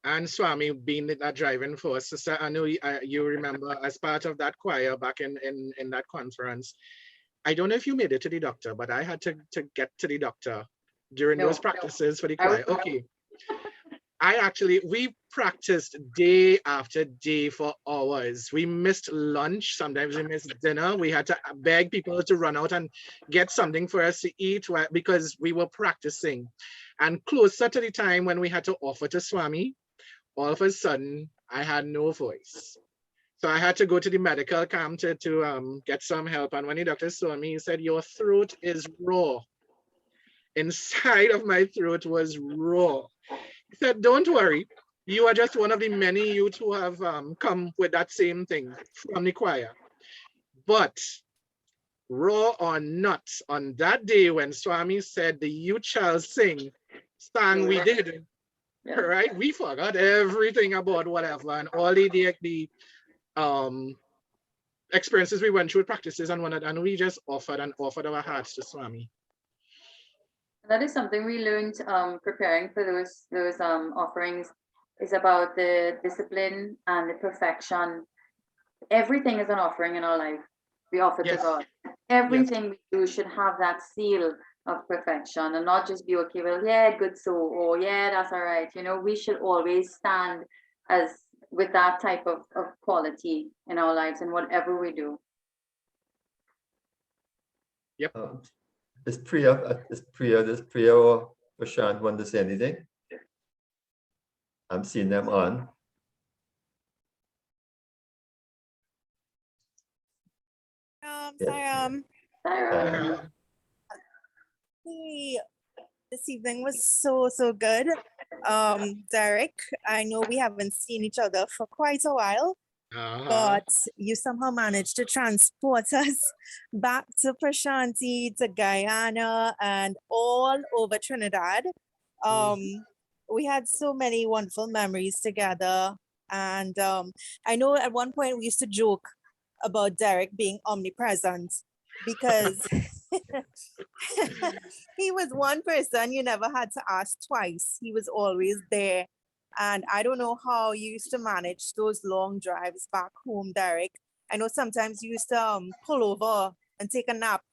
and Swami being that driving force. Sister, I know you remember as part of that choir back in that conference. I don't know if you made it to the doctor, but I had to get to the doctor during no, those practices for the I was, choir. Okay. We practiced day after day for hours. We missed lunch. Sometimes we missed dinner. We had to beg people to run out and get something for us to eat because we were practicing. And closer to the time when we had to offer to Swami, all of a sudden I had no voice. So I had to go to the medical camp to get some help. And when the doctor saw me, he said, "Your throat is raw." Inside of my throat was raw. He said, "Don't worry. You are just one of the many youth who have come with that same thing from the choir. But raw or not, on that day when Swami said the youth shall sing, sang we did, yeah. right? We forgot everything about whatever and all the experiences we went through, practices and whatnot, and we just offered our hearts to Swami. That is something we learned preparing for those offerings, is about the discipline and the perfection. Everything is an offering in our life. We offer to Yes. God. Yes. Everything we do should have that seal of perfection and not just be okay, well, yeah, good so, or yeah, that's all right. You know, we should always stand as with that type of quality in our lives and whatever we do. Yep. Is Priya or Prashant want to say anything? I'm seeing them on. This evening was so good. Derek, I know we haven't seen each other for quite a while, but you somehow managed to transport us back to Prashanti, to Guyana, and all over Trinidad. We had so many wonderful memories together. And I know at one point we used to joke about Derek being omnipresent because he was one person you never had to ask twice. He was always there. And I don't know how you used to manage those long drives back home, Derek. I know sometimes you used to pull over and take a nap.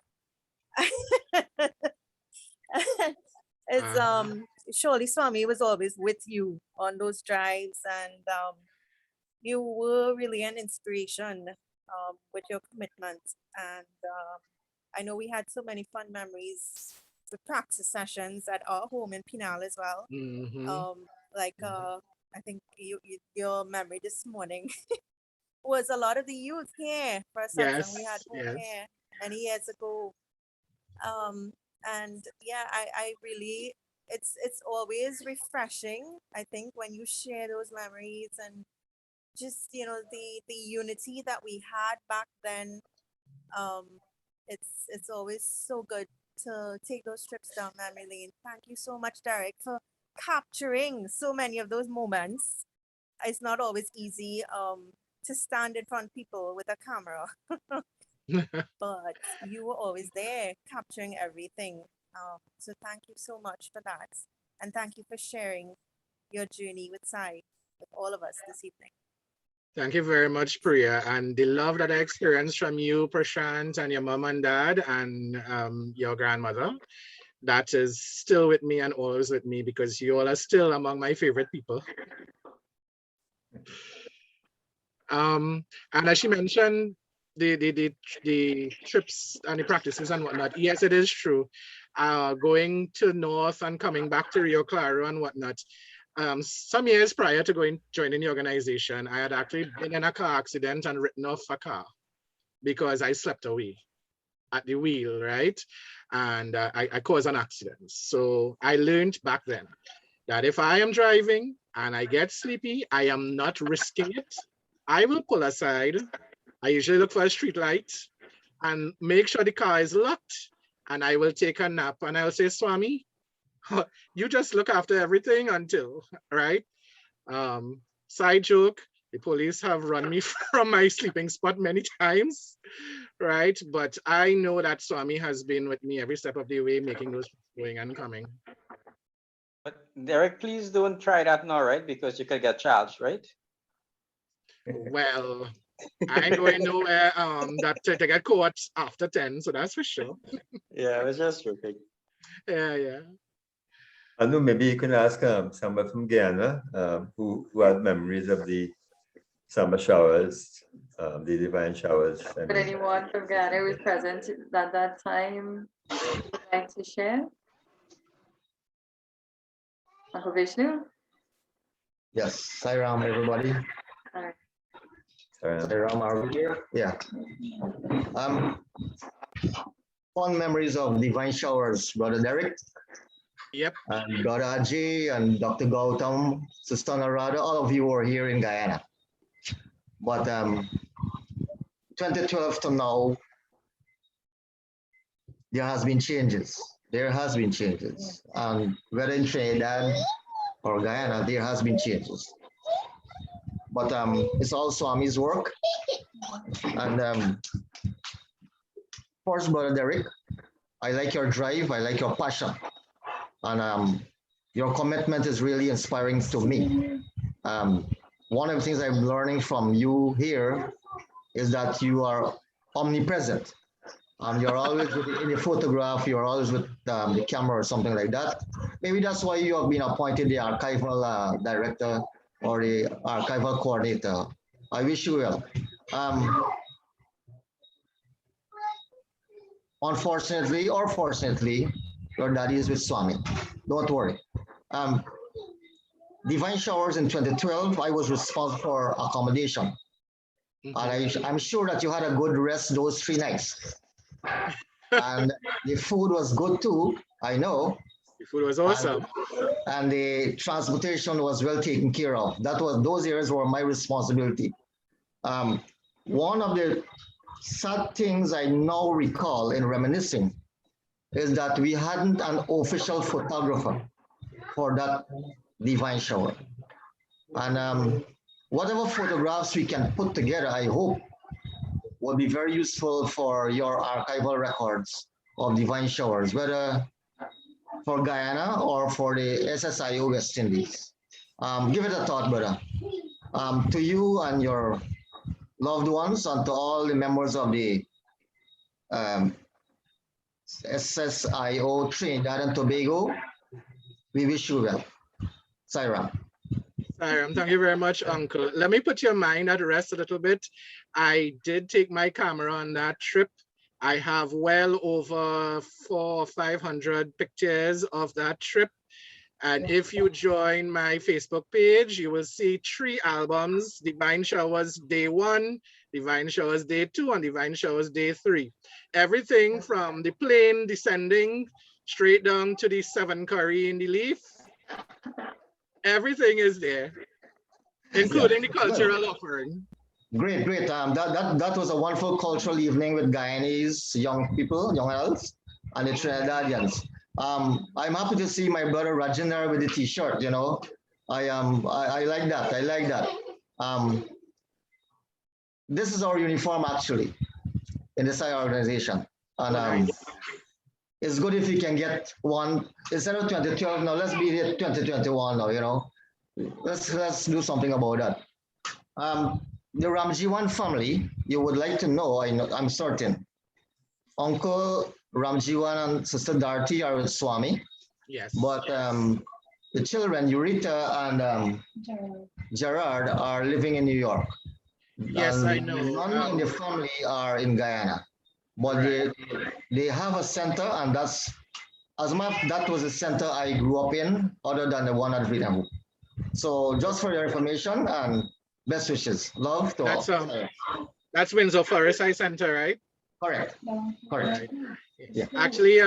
Surely Swami was always with you on those drives, and you were really an inspiration with your commitment. And I know we had so many fun memories with practice sessions at our home in Pinal as well. I think your memory this morning was a lot of the youth here for a satsang we had home here many years ago. And yeah, I really, it's always refreshing, I think, when you share those memories and just, you know, the unity that we had back then. It's always so good to take those trips down memory lane. Thank you so much, Derek, for capturing so many of those moments. It's not always easy to stand in front of people with a camera, but you were always there capturing everything. So thank you so much for that. And thank you for sharing your journey with Sai, with all of us this evening. Thank you very much, Priya. And the love that I experienced from you, Prashant, and your mom and dad, and your grandmother, that is still with me and always with me, because you all are still among my favorite people. And as she mentioned, the trips and the practices and whatnot, yes, it is true. Going to North and coming back to Rio Claro and whatnot. Some years prior to joining the organization, I had actually been in a car accident and written off a car because I slept away at the wheel, right? And I caused an accident. So I learned back then that if I am driving and I get sleepy, I am not risking it. I will pull aside. I usually look for a street light and make sure the car is locked, and I will take a nap, and I'll say, Swami, you just look after everything until, right? Side joke, the police have run me from my sleeping spot many times, right? But I know that Swami has been with me every step of the way, making those going and coming. But Derek, please don't try that now, right? Because you could get charged, right? Well, I ain't going nowhere that to get caught after 10, so that's for sure. Yeah, I was just joking. Yeah. I know maybe you can ask someone from Guyana who had memories of the summer showers, the divine showers. But anyone from Ghana who was present at that time would like to share? Uncle Vishnu? Yes, Sairam, everybody. Sorry. Sairam, are we here? Yeah. Fond memories of divine showers, Brother Derek. Yep. And Brother Ajay and Dr. Gautam, Sister Narada, all of you were here in Guyana. But 2012 to now, there has been changes. And whether in Trinidad or Guyana, there has been changes. But it's all Swami's work. And first, Brother Derek, I like your drive, I like your passion. And your commitment is really inspiring to me. One of the things I'm learning from you here is that you are omnipresent. You're always in the photograph, you're always with the camera or something like that. Maybe that's why you have been appointed the archival director or the archival coordinator. I wish you well. Unfortunately or fortunately, your daddy is with Swami. Don't worry. Divine Showers in 2012, I was responsible for accommodation. And I'm sure that you had a good rest those 3 nights. And the food was good too, I know. The food was awesome. And the transportation was well taken care of. Those areas were my responsibility. One of the sad things I now recall in reminiscing is that we hadn't an official photographer for that divine shower. And whatever photographs we can put together, I hope, will be very useful for your archival records of divine showers, whether for Guyana or for the SSIO West Indies. Give it a thought, brother. To you and your loved ones and to all the members of the SSIO Trinidad and Tobago, we wish you well. Sairam. Thank you very much, Uncle. Let me put your mind at rest a little bit. I did take my camera on that trip. I have well over 400 or 500 pictures of that trip. And if you join my Facebook page, you will see 3 albums: Divine Showers Day 1, Divine Showers Day 2, and Divine Showers Day 3. Everything from the plane descending straight down to the 7 curry in the leaf. Everything is there, including the cultural offering. Great. That was a wonderful cultural evening with Guyanese young people, young adults, and the Trinidadians. I'm happy to see my brother Rajinder with the T-shirt. You know, I like that. I like that. This is our uniform actually in the Sai organization, and it's good if we can get one instead of 2012. Now let's be at 2021. Now, you know, let's do something about that. The Ramjiwan family, you would like to know, I'm certain. Uncle Ramjiwan and Sister Darty are with Swami. Yes. But the children, Eureka and Gerard, are living in New York. Yes, and I know. None in the family are in Guyana. But they have a center, and that's, as much that was the center I grew up in, other than the one at Freedom. So just for your information and best wishes. Love to all. That's Windsor Forest High Center, right? Correct. Correct. Right. Yeah. Actually,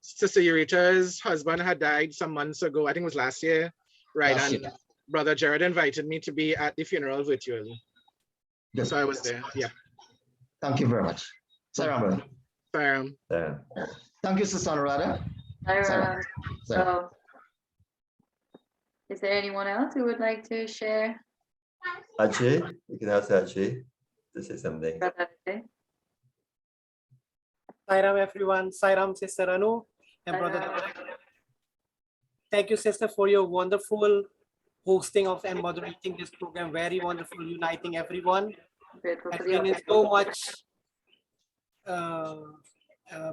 Sister Eureka's husband had died some months ago. I think it was last year. Right. Last and year. Brother Jared invited me to be at the funeral virtually. Good. So I was there. Yeah. Thank you very much. Sairam, brother. Sairam. Yeah. Thank you, Sister Anuradha. Sairam. Sairam. So, is there anyone else who would like to share? Ajay, you can ask Ajay to say something. Brother Ajay? Sairam everyone, Sairam Sister Anu and Brother Sairam. Derek. Thank you, sister, for your wonderful hosting of and moderating this program. Very wonderful, uniting everyone Grateful and for the bringing opportunity. so much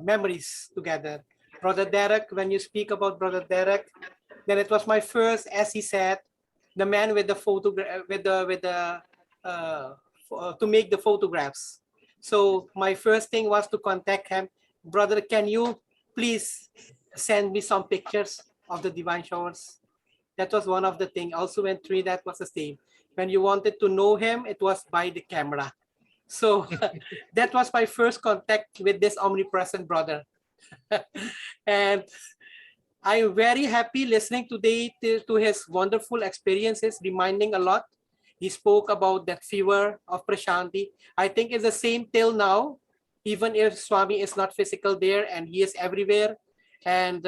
memories together. Brother Derek, when you speak about Brother Derek, then it was my first, as he said, the man with the photograph, to make the photographs. So my first thing was to contact him. Brother, can you please send me some pictures of the divine showers? That was one of the things. Also when Trinidad was the same. When you wanted to know him, it was by the camera. So that was my first contact with this omnipresent brother. And I'm very happy listening today to his wonderful experiences, reminding a lot. He spoke about that fever of Prashanti. I think it's the same till now, even if Swami is not physical there and he is everywhere. And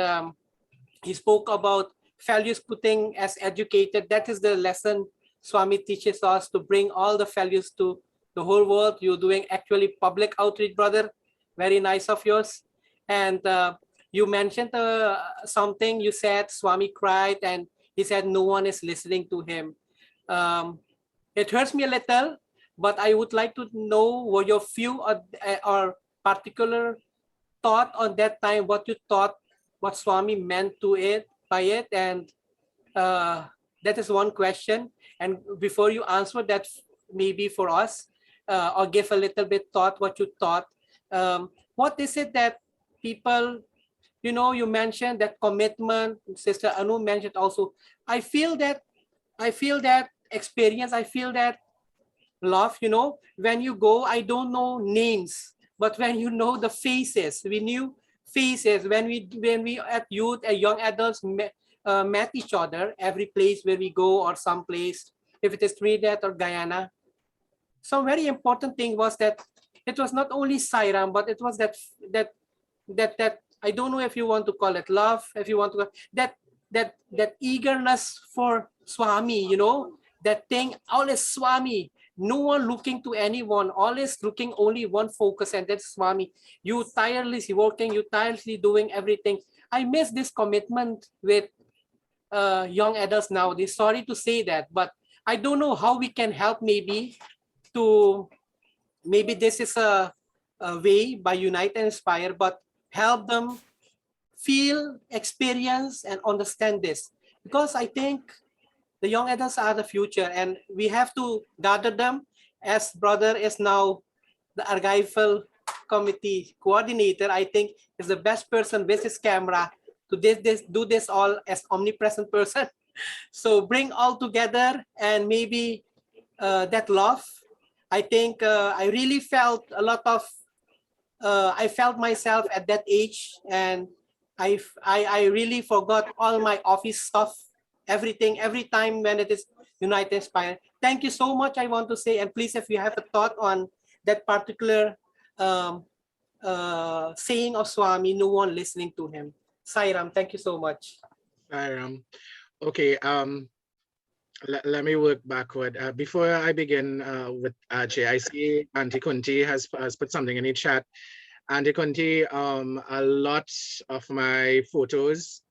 he spoke about values putting as educated. That is the lesson Swami teaches us, to bring all the values to the whole world. You're doing actually public outreach, brother. Very nice of yours. And you mentioned something. You said Swami cried and he said no one is listening to him. It hurts me a little, but I would like to know what your view or particular thought on that time, what you thought, what Swami meant to it by it. And that is one question. And before you answer that, maybe for us, or give a little bit thought what you thought. What is it that people, you mentioned that commitment, Sister Anu mentioned also. I feel that experience, I feel that love, when you go, I don't know names, but when you know the faces, we knew faces when we at youth and young adults met each other every place where we go, or some place, if it is Trinidad or Guyana. Some very important thing was that it was not only Sairam, but it was that I don't know if you want to call it love, if you want to, that eagerness for Swami, that thing, always Swami, no one looking to anyone, always looking only one focus, and that's Swami. You tirelessly working, you tirelessly doing everything. I miss this commitment with young adults nowadays. Sorry to say that, but I don't know how we can help. Maybe this is a way by Unite and Inspire, but help them feel, experience, and understand this. Because I think the young adults are the future, and we have to gather them. As brother is now the archival committee coordinator, I think is the best person with his camera to do this all as omnipresent person. So bring all together, and maybe that love. I think I really felt a lot of, I felt myself at that age, and I really forgot all my office stuff, everything, every time when it is United Inspire. Thank you so much, I want to say, and please, if you have a thought on that particular saying of Swami, no one listening to him. Sairam, thank you so much. Sairam. Okay, let me work backward. Before I begin with Ajay, I see Auntie Kunti has put something in the chat. Auntie Kunti, a lot of my photos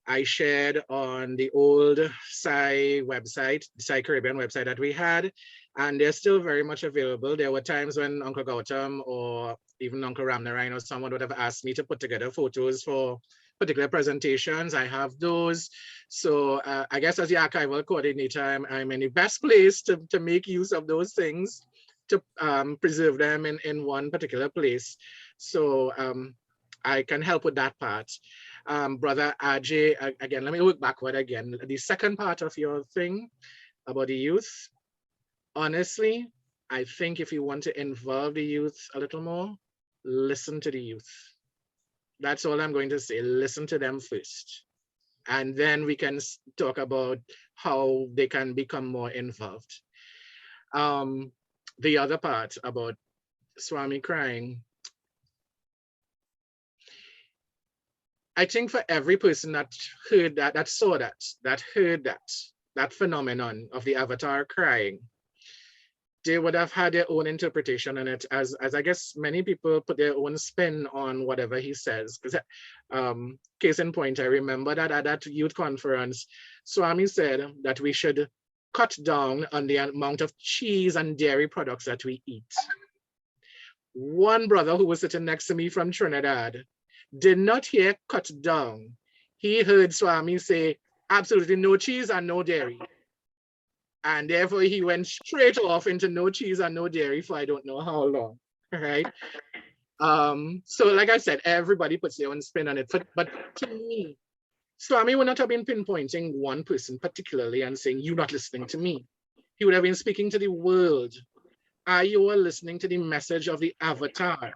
I shared on the old Sai website, Sai Caribbean website that we had, and they're still very much available. There were times when Uncle Gautam or even Uncle Ramnarayan or someone would have asked me to put together photos for particular presentations. I have those. So I guess as the archival coordinator, I'm in the best place to make use of those things, to preserve them in one particular place. So I can help with that part. Brother Ajay, again, let me work backward again. The second part of your thing about the youth, honestly, I think if you want to involve the youth a little more, listen to the youth. That's all I'm going to say. Listen to them first. And then we can talk about how they can become more involved. The other part about Swami crying, I think for every person that heard that, that saw that heard that phenomenon of the avatar crying, they would have had their own interpretation on it, as I guess many people put their own spin on whatever he says. Because case in point, I remember that at that youth conference, Swami said that we should cut down on the amount of cheese and dairy products that we eat. One brother who was sitting next to me from Trinidad did not hear cut down. He heard Swami say absolutely no cheese and no dairy. And therefore he went straight off into no cheese and no dairy for I don't know how long, right? So like I said, everybody puts their own spin on it. But to me, Swami would not have been pinpointing one person particularly and saying, you're not listening to me. He would have been speaking to the world. Are you all listening to the message of the avatar?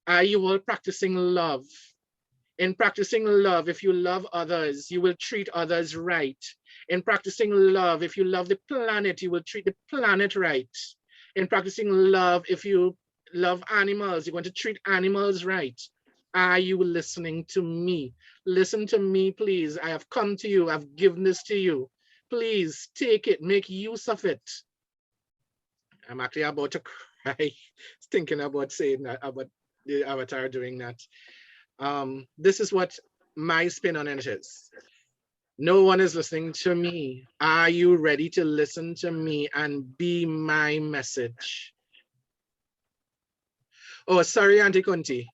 Are you all practicing love? In practicing love, if you love others, you will treat others right. In practicing love, if you love the planet, you will treat the planet right. In practicing love, if you love animals, you're going to treat animals right. Are you listening to me? Listen to me, please. I have come to you. I've given this to you. Please take it, make use of it. I'm actually about to cry, thinking about saying that, about the avatar doing that. This is what my spin on it is. No one is listening to me. Are you ready to listen to me and be my message? Oh, sorry, Auntie Kunti.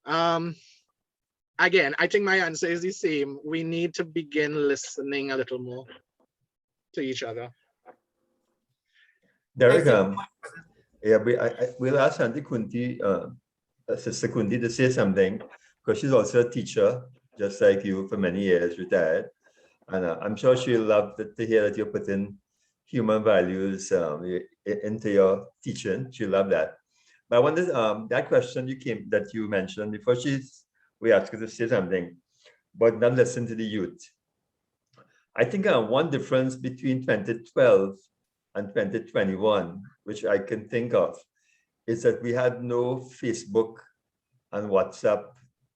Again, I think my answer is the same. We need to begin listening a little more to each other. Derek, yeah, we'll ask Auntie Kunti, Sister Kunti, to say something, because she's also a teacher, just like you, for many years, retired. And I'm sure she'll love to hear that you're putting human values into your teaching. She'll love that. But I wonder, that question that you mentioned before we asked her to say something, but not listen to the youth. I think one difference between 2012 and 2021, which I can think of, is that we had no Facebook and WhatsApp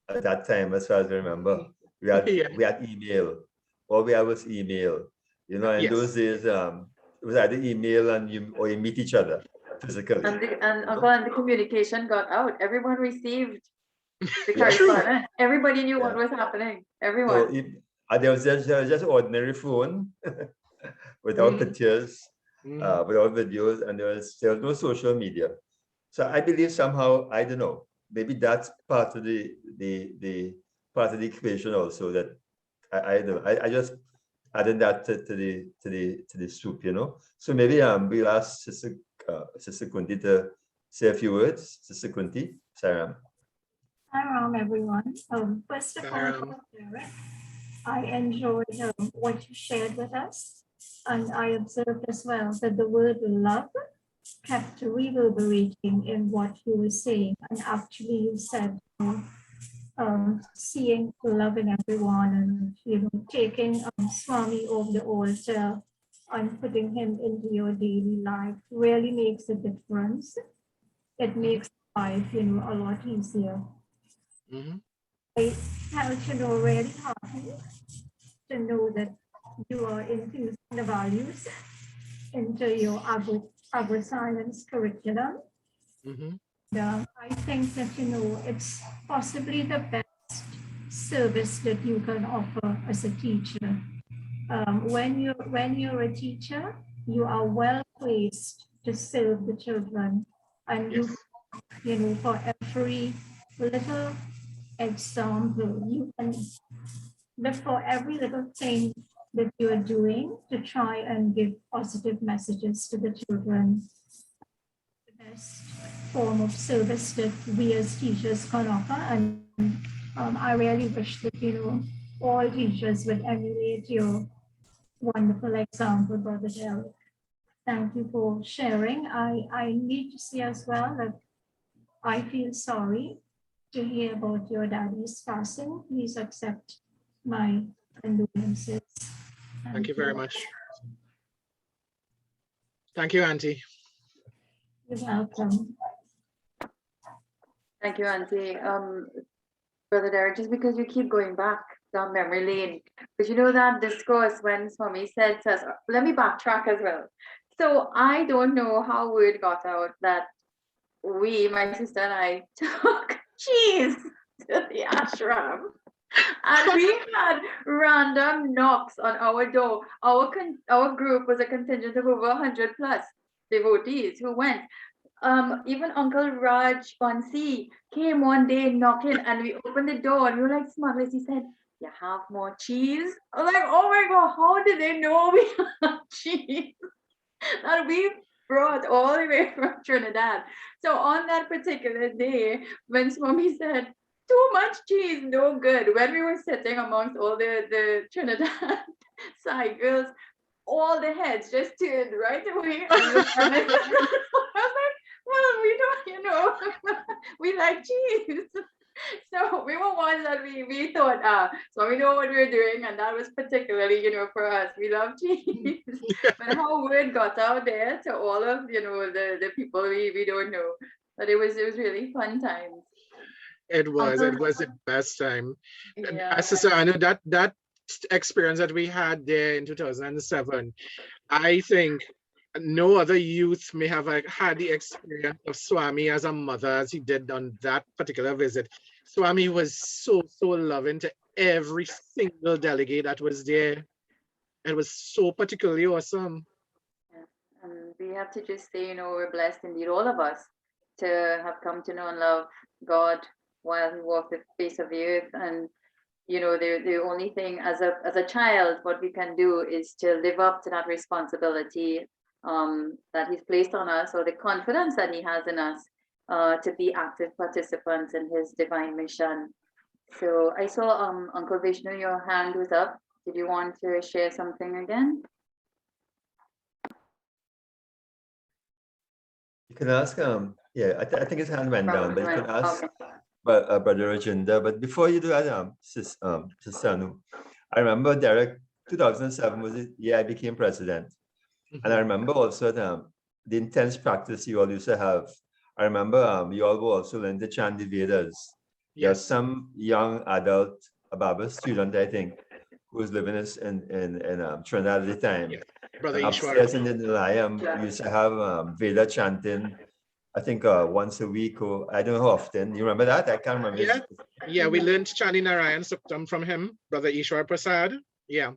at that time, as far as I remember. We had email. All we had was email. You know, in those days, it was either email and you meet each other physically. And the communication got out. Everyone received the correspondence. Everybody knew what was happening. Everyone. So there was just ordinary phone without pictures, without videos, and there was no social media. So I believe somehow, I don't know, maybe that's part of the part of the equation also, that I just added that to the soup, you know. So maybe we'll ask Sister Kunti to say a few words. Sister Kunti, Sarah. Hi, Ram, everyone. First of all, I enjoyed what you shared with us, and I observed as well that the word love kept reverberating in what you were saying, and actually you said seeing love in everyone, and taking Swami over the altar and putting him into your daily life really makes a difference. It makes life a lot easier. I felt really happy to know that you are infusing the values into your agri-science curriculum. I think that it's possibly the best service that you can offer as a teacher. When you're a teacher, you are well placed to serve the children, and you for every little example, you can look for every little thing that you are doing to try and give positive messages to the children. The best form of service that we as teachers can offer, and I really wish that all teachers would emulate your wonderful example, Brother Derek. Thank you for sharing. I need to say as well that I feel sorry to hear about your daddy's passing. Please accept my condolences. Thank you very much. Thank you, Auntie. You're welcome. Thank you, Auntie. Brother Derek, just because you keep going back down memory lane, because you know that discourse when Swami said to us, let me backtrack as well. So I don't know how word got out that we, my sister and I, took cheese to the ashram. And we had random knocks on our door. Our group was a contingent of over 100 plus devotees who went. Even Uncle Raj Bansi came one day knocking, and we opened the door and we were like smugglers. He said, "You have more cheese?" I was like, "Oh my god, how did they know we have cheese that we brought all the way from Trinidad?" So on that particular day, when Swami said, "Too much cheese, no good," when we were sitting amongst all the Trinidad Sai girls, all the heads just turned right away and looked at us. I was like, well, we don't, we like cheese. So we were ones that we thought, so we know what we're doing, and that was particularly, for us. We love cheese. But how word got out there to all of the people we don't know. But it was really fun times. It was the best time. Yeah. Sister Anu, that experience that we had there in 2007, I think no other youth may have had the experience of Swami as a mother as he did on that particular visit. Swami was so loving to every single delegate that was there. It was so particularly awesome. Yeah. And we have to just say, we're blessed indeed, all of us, to have come to know and love God while he walked the face of the earth. And the only thing as a child, what we can do is to live up to that responsibility that he's placed on us, or the confidence that he has in us, to be active participants in his divine mission. So I saw Uncle Vishnu, your hand was up. Did you want to share something again? You can ask, yeah, I think his hand went down, but you can ask Okay. Brother Rajendra. But before you do that, Sister Anu, I remember Derek, 2007 was the year I became president. And I remember also the intense practice you all used to have. I remember you all were also learning to chant the Vedas. There was some young adult, a Baba student, I think, who was living in Trinidad at the time. Brother Upstairs in the Nilayam, we used to have Veda chanting, I think once a week, or I don't know how often. You remember that? I can't remember. Yeah, we learned Chani Narayan Suktam from him, Brother Ishwar Prasad. Yeah.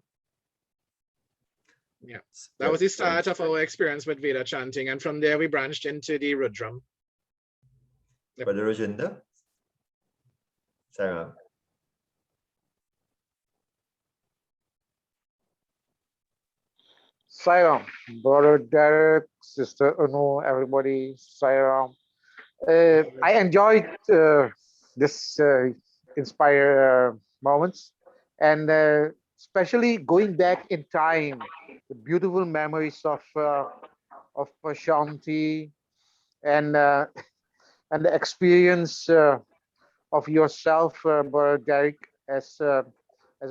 Yeah, that was the start of our experience with Veda chanting, and from there we branched into the Rudram. Yep. Brother Rajendra? Sarah. Sairam, Brother Derek, Sister Anu, everybody, Sairam. I enjoyed this inspired moments, and especially going back in time, the beautiful memories of Shanti, and and the experience of yourself, Brother Derek, as a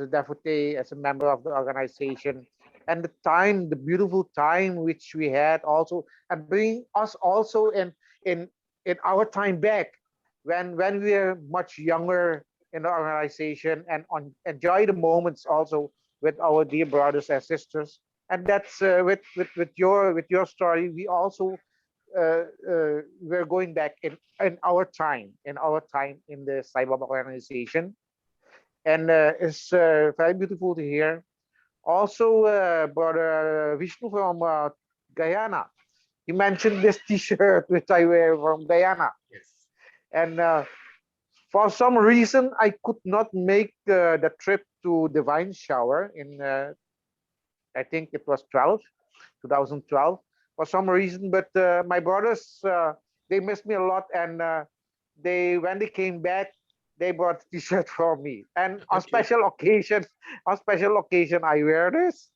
devotee, as a member of the organization, and the time, the beautiful time which we had also, and bring us also in in our time back when we were much younger in the organization, and enjoy the moments also with our dear brothers and sisters. And that's with your story, we also we're going back in our time, in the Sai Baba organization, and it's very beautiful to hear. Also, Brother Vishnu from Guyana, he mentioned this T-shirt which I wear from Guyana. Yes. And for some reason, I could not make the trip to Divine Shower in, I think it was 2012, for some reason. But my brothers, they missed me a lot, and when they came back, they bought a T-shirt for me. And on special occasion, I wear this.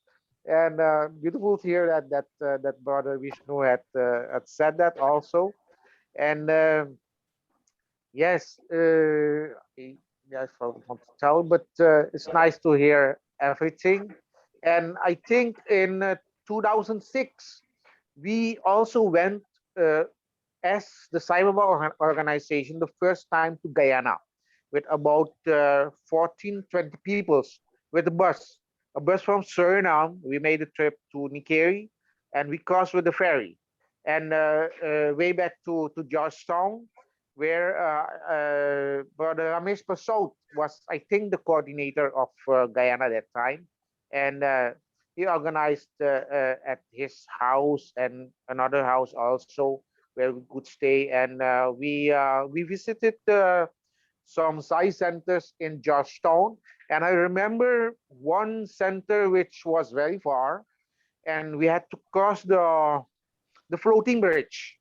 And beautiful to hear that Brother Vishnu had said that also. And yes, I want to tell, but it's nice to hear everything. And I think in 2006, we also went as the Sai Baba organization the first time to Guyana. with about 14, 20 people with a bus from Suriname. We made a trip to Nikeri and we crossed with the ferry and way back to Georgetown, where Brother Ramesh Pasout was, I think, the coordinator of Guyana at that time. And he organized at his house and another house also where we could stay. And we visited some Sai centers in Georgetown. And I remember one center which was very far, and we had to cross the floating bridge.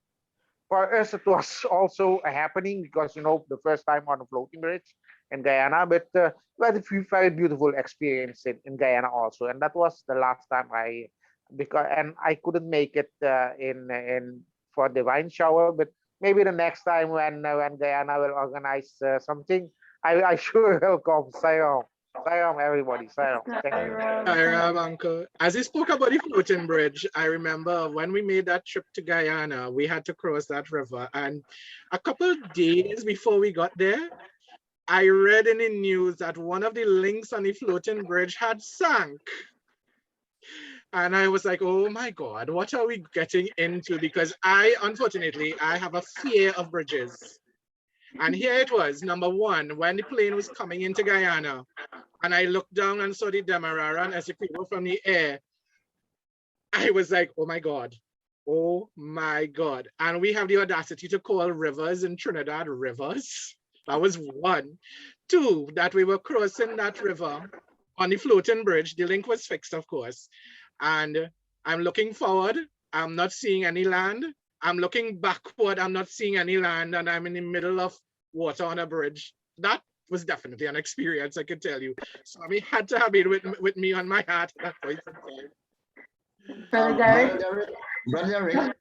For us, it was also a happening because the first time on a floating bridge in Guyana, but we had a very beautiful experience in Guyana also, and that was the last time I couldn't make it in for divine shower, but maybe the next time when Guyana will organize something, I sure will come. Sayong, everybody. Sayong. Thank you. Uncle. As he spoke about the floating bridge, I remember when we made that trip to Guyana, we had to cross that river. And a couple of days before we got there, I read in the news that one of the links on the floating bridge had sunk. And I was like, oh my God, what are we getting into? Because unfortunately, I have a fear of bridges. And here it was, number one, when the plane was coming into Guyana, and I looked down and saw the Demerara and Essequibo from the air, I was like, oh my God. Oh my God. And we have the audacity to call rivers in Trinidad rivers. That was one. Two, that we were crossing that river on the floating bridge. The link was fixed, of course. And I'm looking forward. I'm not seeing any land. I'm looking backward. I'm not seeing any land. And I'm in the middle of water on a bridge. That was definitely an experience, I can tell you. So I had to have it with me on my heart at that point in time. Brother Derek? Brother Derek,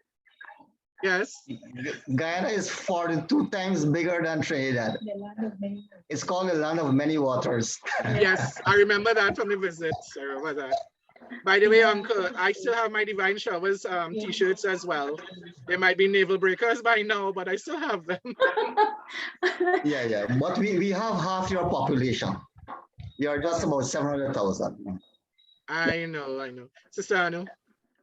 Yes. Guyana is 42 times bigger than Trinidad. It's called the land of many waters. Yes, I remember that from the visit. I remember that. By the way, Uncle, I still have my Divine Showers t-shirts as well. They might be navel breakers by now, but I still have them. Yeah. But we have half your population. You're just about 700,000. I know. Sister Anu.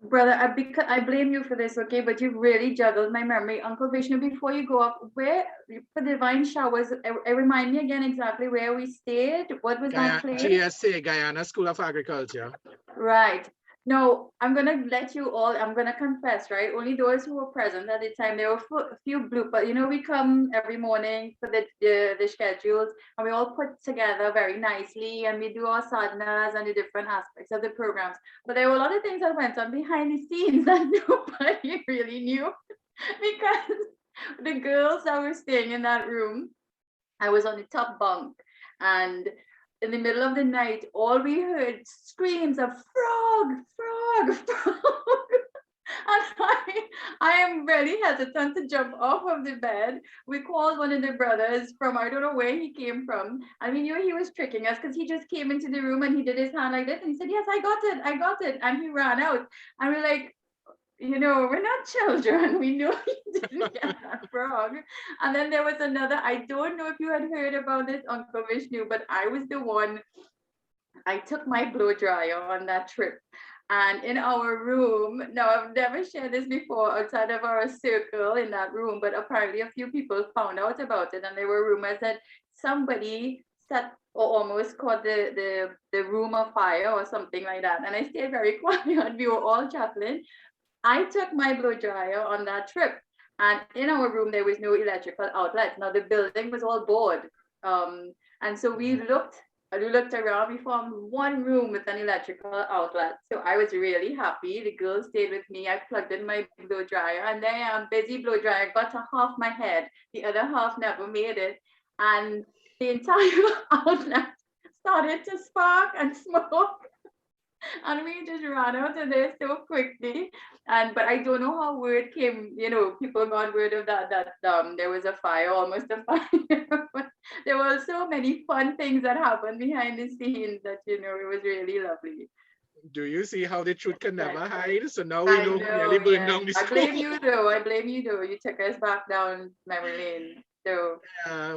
Brother, I blame you for this, okay? But you really juggled my memory. Uncle Vishnu, before you go up, where, for Divine Showers, remind me again exactly where we stayed. What was that place? GSA, Guyana School of Agriculture. Right. No, I'm going to let you all, I'm going to confess, right? Only those who were present at the time, there were a few bloopers. We come every morning for the schedules, and we all put together very nicely, and we do our sadhanas and the different aspects of the programs. But there were a lot of things that went on behind the scenes that nobody really knew, because the girls that were staying in that room, I was on the top bunk, and in the middle of the night, all we heard screams of frog. And I am really hesitant to jump off of the bed. We called one of the brothers from, I don't know where he came from. And we knew he was tricking us because he just came into the room and he did his hand like this. And he said, yes, I got it. And he ran out. And we're like, we're not children. We knew he didn't get that frog. And then there was another, I don't know if you had heard about this, Uncle Vishnu, but I was the one, I took my blow dryer on that trip. And in our room, now I've never shared this before outside of our circle in that room, but apparently a few people found out about it. And there were rumors that somebody set or almost caught the room on fire or something like that. And I stayed very quiet. We were all chuckling. I took my blow dryer on that trip, and in our room there was no electrical outlet. Now the building was all board, and so we looked around. We found one room with an electrical outlet. So I was really happy. The girls stayed with me. I plugged in my blow dryer, and then I'm busy blow dryer. Got to half my head. The other half never made it, and the entire outlet started to spark and smoke. And we just ran out of there so quickly. But I don't know how word came, people got word of that there was a fire, almost a fire. But there were so many fun things that happened behind the scenes that, it was really lovely. Do you see how the truth can never hide? So now we know who nearly burned down the school. I blame you though. You took us back down memory lane. So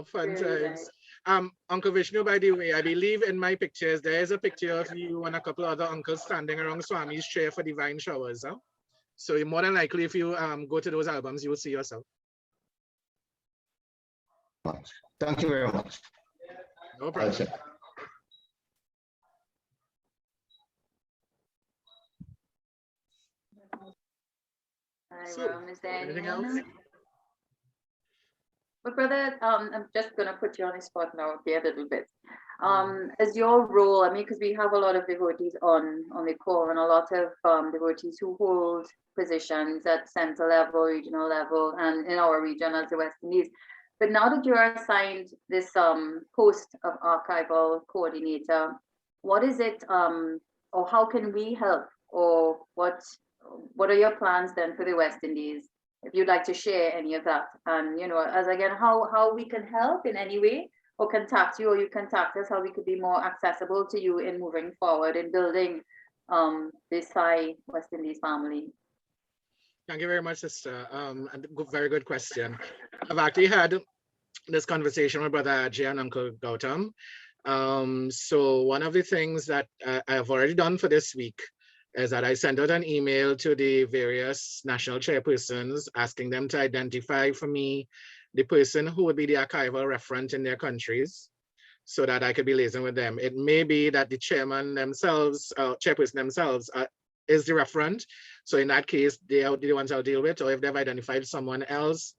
fun times. Uncle Vishnu, by the way, I believe in my pictures, there is a picture of you and a couple other uncles standing around Swami's chair for divine showers. Huh? So more than likely, if you go to those albums, you will see yourself. Thank you very much. No problem. Okay. So, Is there anything anyone else? else? But brother, I'm just gonna put you on the spot now, okay, a little bit. As your role, I mean, because we have a lot of devotees on the call, and a lot of devotees who hold positions at center level, regional level, and in our region as the West Indies. But now that you are assigned this post of archival coordinator, what is it, or how can we help, or what are your plans then for the West Indies? If you'd like to share any of that, and as again, how we can help in any way, or contact you, or you contact us, how we could be more accessible to you in moving forward in building this Sai West Indies family. Thank you very much, sister. Very good question. I've actually had this conversation with Brother Ajay and Uncle Gautam. So one of the things that I've already done for this week is that I sent out an email to the various national chairpersons asking them to identify for me the person who would be the archival referent in their countries so that I could be liaising with them. It may be that the chairman themselves, chairperson themselves is the referent. So in that case, they are the ones I'll deal with, or if they've identified someone else,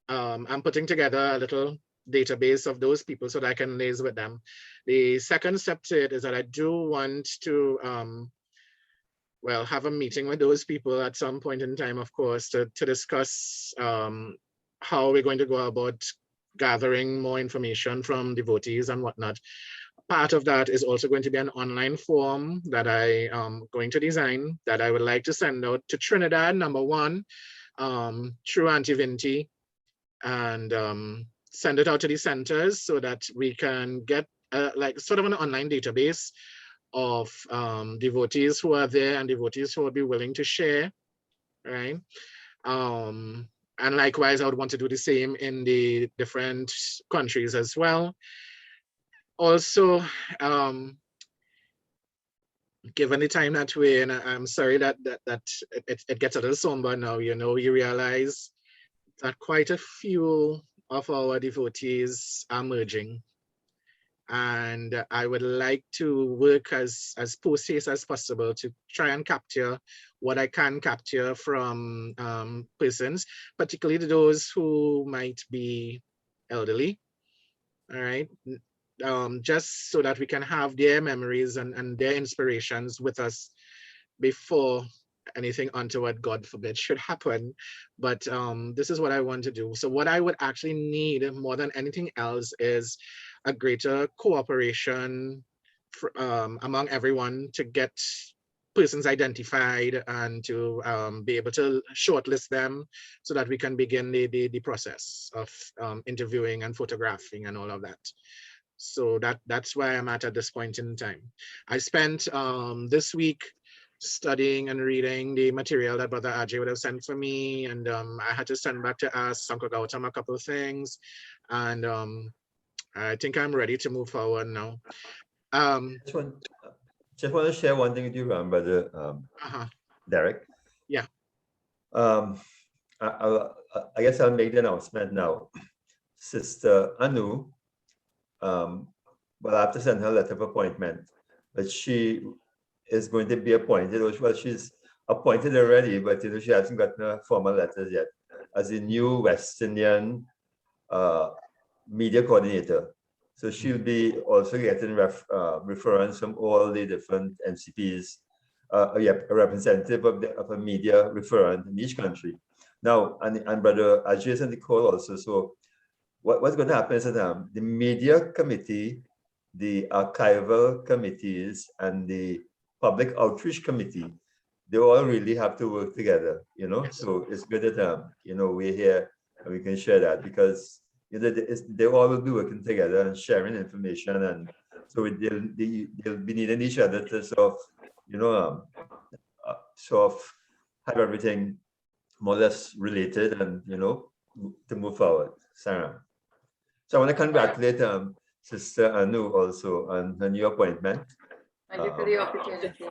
I'm putting together a little database of those people so that I can liaise with them. The second step to it is that I do want to have a meeting with those people at some point in time, of course, to discuss how we're going to go about gathering more information from devotees and whatnot. Part of that is also going to be an online form that I am going to design that I would like to send out to Trinidad, number one, through Auntie Vinti, and send it out to the centers so that we can get like sort of an online database of devotees who are there and devotees who would be willing to share, right? And likewise, I would want to do the same in the different countries as well. Also, given the time that we're in, I'm sorry that it gets a little somber now. You realize that quite a few of our devotees are merging. And I would like to work as post haste as possible to try and capture what I can capture from persons, particularly those who might be elderly, all right? Just so that we can have their memories and their inspirations with us before anything untoward, God forbid, should happen. But this is what I want to do. So what I would actually need more than anything else is a greater cooperation among everyone to get persons identified and to be able to shortlist them so that we can begin the process of interviewing and photographing and all of that. So that's where I'm at this point in time. I spent this week studying and reading the material that Brother Ajay would have sent for me, and I had to send back to ask Uncle Gautam a couple of things, and I think I'm ready to move forward now. Just want to share one thing with you, Brother Derek. Yeah. I guess I'll make the announcement now. Sister Anu, well, I have to send her a letter of appointment, but she is going to be appointed. Well, she's appointed already, but she hasn't gotten her formal letters yet as the new West Indian media coordinator. So she'll be also getting reference from all the different NCPs, a representative of a media referent in each country. Now, and Brother Ajay is on the call also. So what's going to happen is that the media committee, the archival committees, and the public outreach committee, they all really have to work together, So it's good that, we're here and we can share that, because they all will be working together and sharing information, and so they'll be needing each other to sort of have everything more or less related and to move forward. Sarah. So I want to congratulate Sister Anu also on her new appointment. Thank you for the opportunity.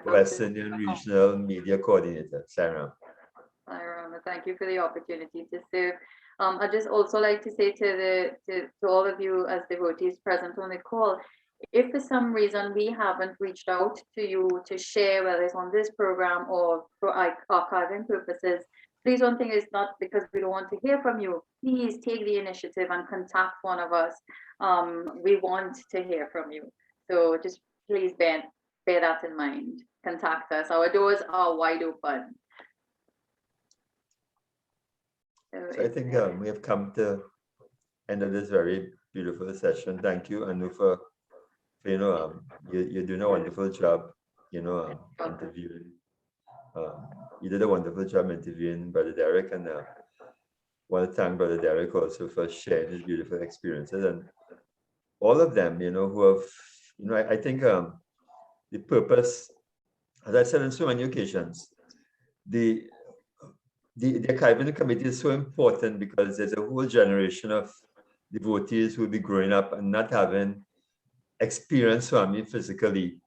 West Indian Regional Media Coordinator, Sarah. Thank you for the opportunity to serve. I'd just also like to say to all of you as devotees present on the call, if for some reason we haven't reached out to you to share, whether it's on this program or for archiving purposes, please don't think it's not because we don't want to hear from you. Please take the initiative and contact one of us. We want to hear from you. So just please bear that in mind. Contact us. Our doors are wide open. So I think we have come to end of this very beautiful session. Thank you, Anu, for you're doing a wonderful job, interviewing. You did a wonderful job interviewing Brother Derek, and want to thank Brother Derek also for sharing his beautiful experiences, and all of them, who have, I think the purpose, as I said on so many occasions, the archiving committee is so important because there's a whole generation of devotees who will be growing up and not having experienced Swami physically,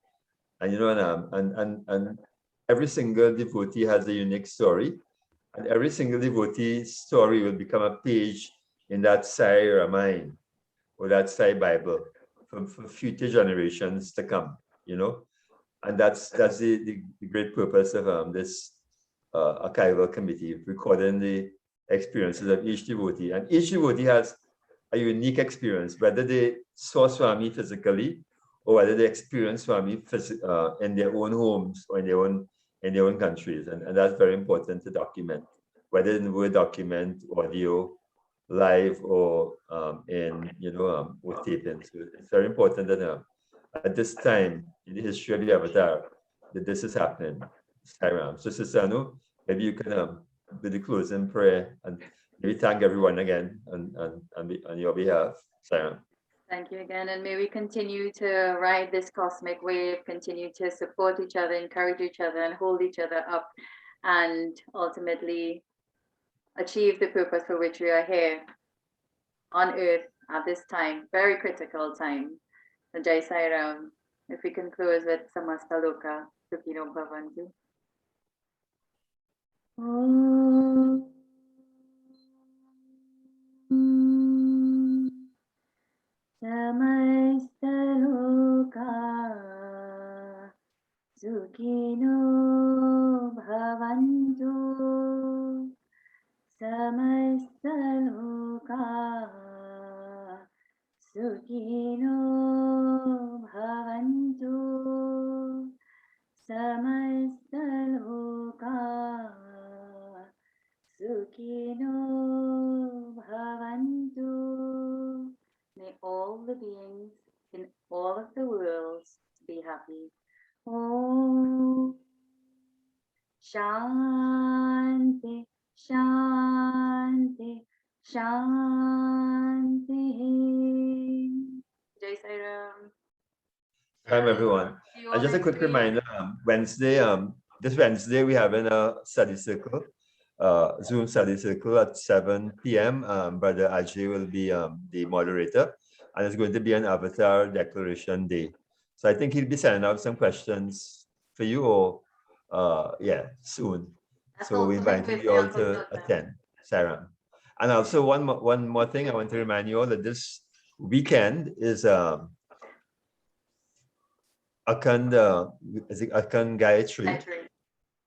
and and every single devotee has a unique story, and every single devotee's story will become a page in that Sai Ramayana or that Sai Bible for future generations to come, and that's the great purpose of this archival committee, recording the experiences of each devotee, and each devotee has a unique experience, whether they saw Swami physically or whether they experienced Swami in their own homes or in their own countries, and that's very important to document, whether in Word document, audio, live, or with taping. So it's very important that at this time in the history of the Avatar that this is happening. So Sister Anu, maybe you can do the closing prayer and maybe thank everyone again on your behalf. Sarah. Thank you again, and may we continue to ride this cosmic wave, continue to support each other, encourage each other, and hold each other up, and ultimately achieve the purpose for which we are here on earth at this time, very critical time. So Jai Sai Ram, if we can close with Samasta Loka, Sukhino Bhavantu. Samasta Loka Sukhino Bhavantu. Samasta Loka Sukhino Bhavantu. Samasta Loka Sukhino Bhavantu. May all the beings in all of the worlds be happy. Om Shanti, Shanti, Shanti. Jai Sai Ram. Time everyone. And just a quick reminder, this Wednesday we have a study circle, Zoom study circle at 7 p.m. Brother Ajay will be the moderator, and it's going to be an Avatar Declaration Day. So I think he'll be sending out some questions for you, or soon. So we invite you all to attend, Sarah. And also one more thing, I want to remind you all that this weekend is Akhand Gayatri.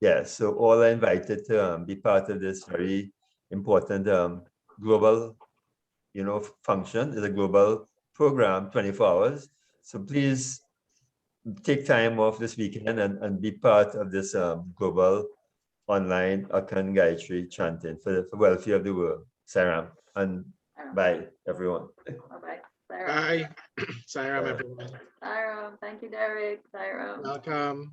Yes, so all are invited to be part of this very important global, function. It's a global program, 24 hours. So please take time off this weekend and be part of this global online Akhand Gayatri chanting for the welfare of the world. Saram, and bye, everyone. Bye-bye. Bye. Sai Ram, everyone. Sai Ram. Thank you, Derek. Sai Ram. Welcome.